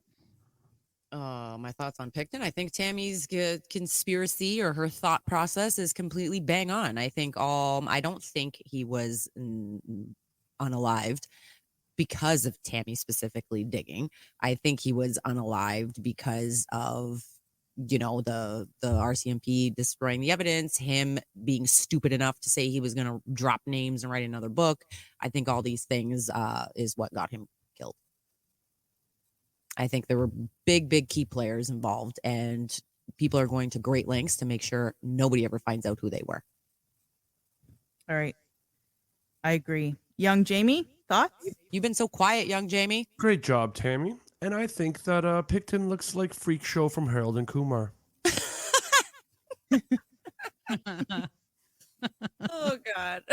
My thoughts on Pickton. I think Tammy's conspiracy or her thought process is completely bang on. I think I don't think he was unalived because of Tammy specifically digging. I think he was unalived because of the RCMP destroying the evidence, him being stupid enough to say he was going to drop names and write another book. I think all these things is what got him killed. I think there were big key players involved, and people are going to great lengths to make sure nobody ever finds out who they were. All right. I agree. Young Jamie, thoughts? You've been so quiet, young Jamie. Great job, Tammy. And I think that Pickton looks like Freak Show from Harold and Kumar. Oh, God.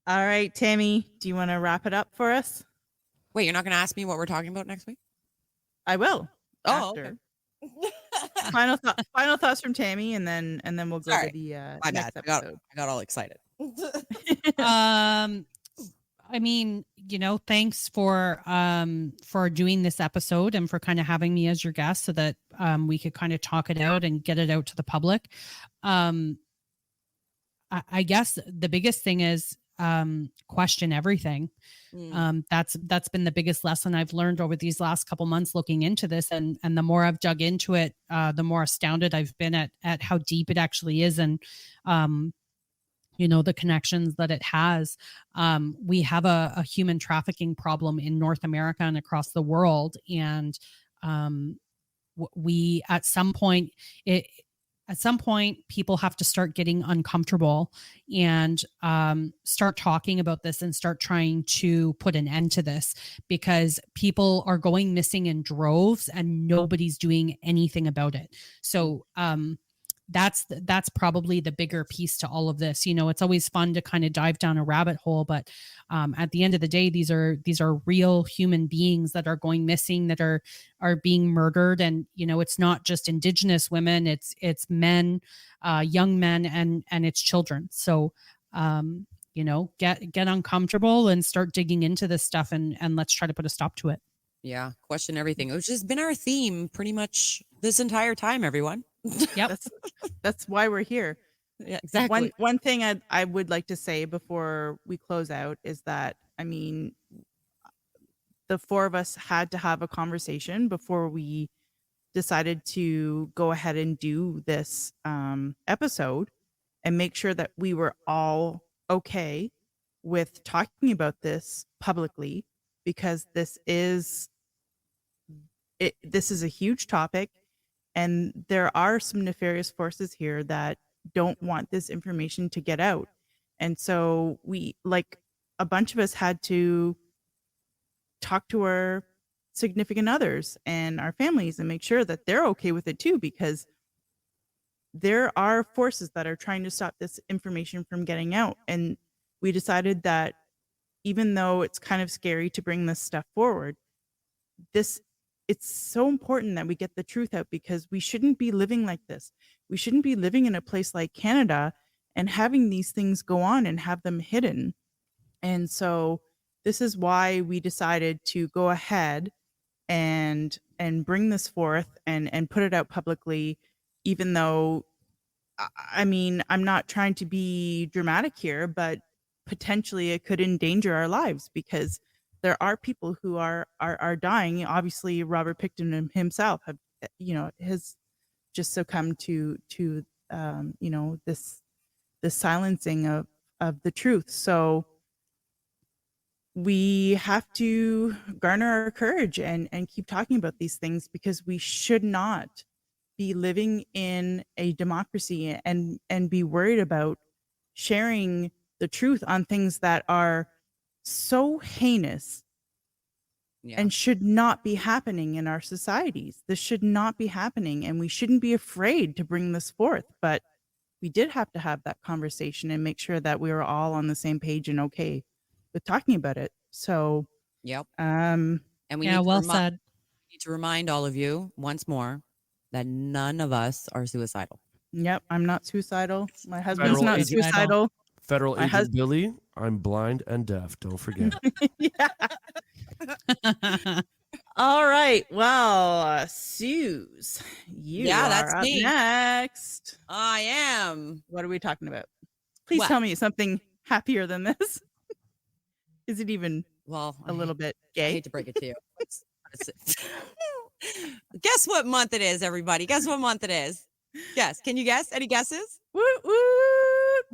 All right, Tammy, do you want to wrap it up for us? Wait, you're not going to ask me what we're talking about next week? I will. Oh, after. Okay. Final thoughts from Tammy, and then we'll go to the My next bad. episode. I got all excited. I mean, thanks for doing this episode and for kind of having me as your guest so that we could kind of talk it out and get it out to the public. I guess the biggest thing is question everything. That's been the biggest lesson I've learned over these last couple months looking into this, and the more I've dug into it, the more astounded I've been at how deep it actually is, and the connections that it has. We have a human trafficking problem in North America and across the world, and we at some point people have to start getting uncomfortable and start talking about this and start trying to put an end to this, because people are going missing in droves and nobody's doing anything about it. So that's probably the bigger piece to all of this. It's always fun to kind of dive down a rabbit hole, but at the end of the day, these are real human beings that are going missing, that are being murdered. And, it's not just Indigenous women, it's men, young men, and it's children. So, get uncomfortable and start digging into this stuff, and let's try to put a stop to it. Yeah. Question everything. It's just been our theme pretty much this entire time, everyone. Yep. That's why we're here. Yeah, exactly. One thing I would like to say before we close out is that, I mean, the four of us had to have a conversation before we decided to go ahead and do this episode and make sure that we were all okay with talking about this publicly, because this is a huge topic, and there are some nefarious forces here that don't want this information to get out. And so we, like, a bunch of us had to talk to our significant others and our families and make sure that they're okay with it too, because there are forces that are trying to stop this information from getting out. And we decided that even though it's kind of scary to bring this stuff forward, it's so important that we get the truth out, because we shouldn't be living like this. We shouldn't be living in a place like Canada and having these things go on and have them hidden. And so this is why we decided to go ahead and bring this forth and put it out publicly, even though, I mean, I'm not trying to be dramatic here, but potentially it could endanger our lives, because there are people who are dying. Obviously, Robert Pickton himself has just succumbed to this silencing of the truth. So we have to garner our courage and keep talking about these things, because we should not be living in a democracy and be worried about sharing the truth on things that are so heinous and should not be happening in our societies. This should not be happening, and we shouldn't be afraid to bring this forth. But we did have to have that conversation and make sure that we were all on the same page and okay with talking about it. So, and we need well said. We need to remind all of you once more that none of us are suicidal. Yep, I'm not suicidal. My husband's not suicidal. Federal Agent Billy, I'm blind and deaf. Don't forget. Yeah. All right. Well, Suze, you are that's up me. next. I am. What are we talking about? Please tell me something happier than this. Is it even a little bit gay? I hate to break it to you. Guess what month it is, everybody? Guess what month it is? Guess. Can you guess? Any guesses? Woo woo!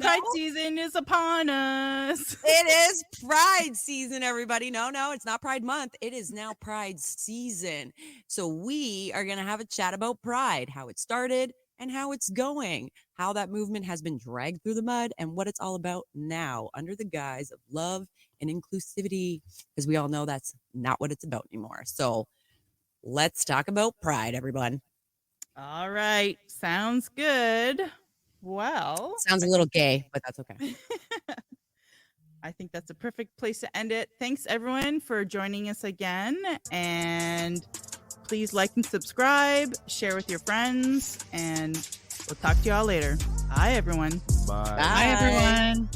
Pride season is upon us. It is Pride season, everybody. No, it's not Pride month. It is now Pride season. So we are going to have a chat about Pride, how it started and how it's going, how that movement has been dragged through the mud, and what it's all about now under the guise of love and inclusivity, because we all know that's not what it's about anymore. So let's talk about Pride, everyone. All right. Sounds good. Well, sounds a little gay, but that's okay. I think that's a perfect place to end it. Thanks, everyone, for joining us again. And please like and subscribe, share with your friends, and we'll talk to you all later. Bye, everyone. Bye. Bye, everyone.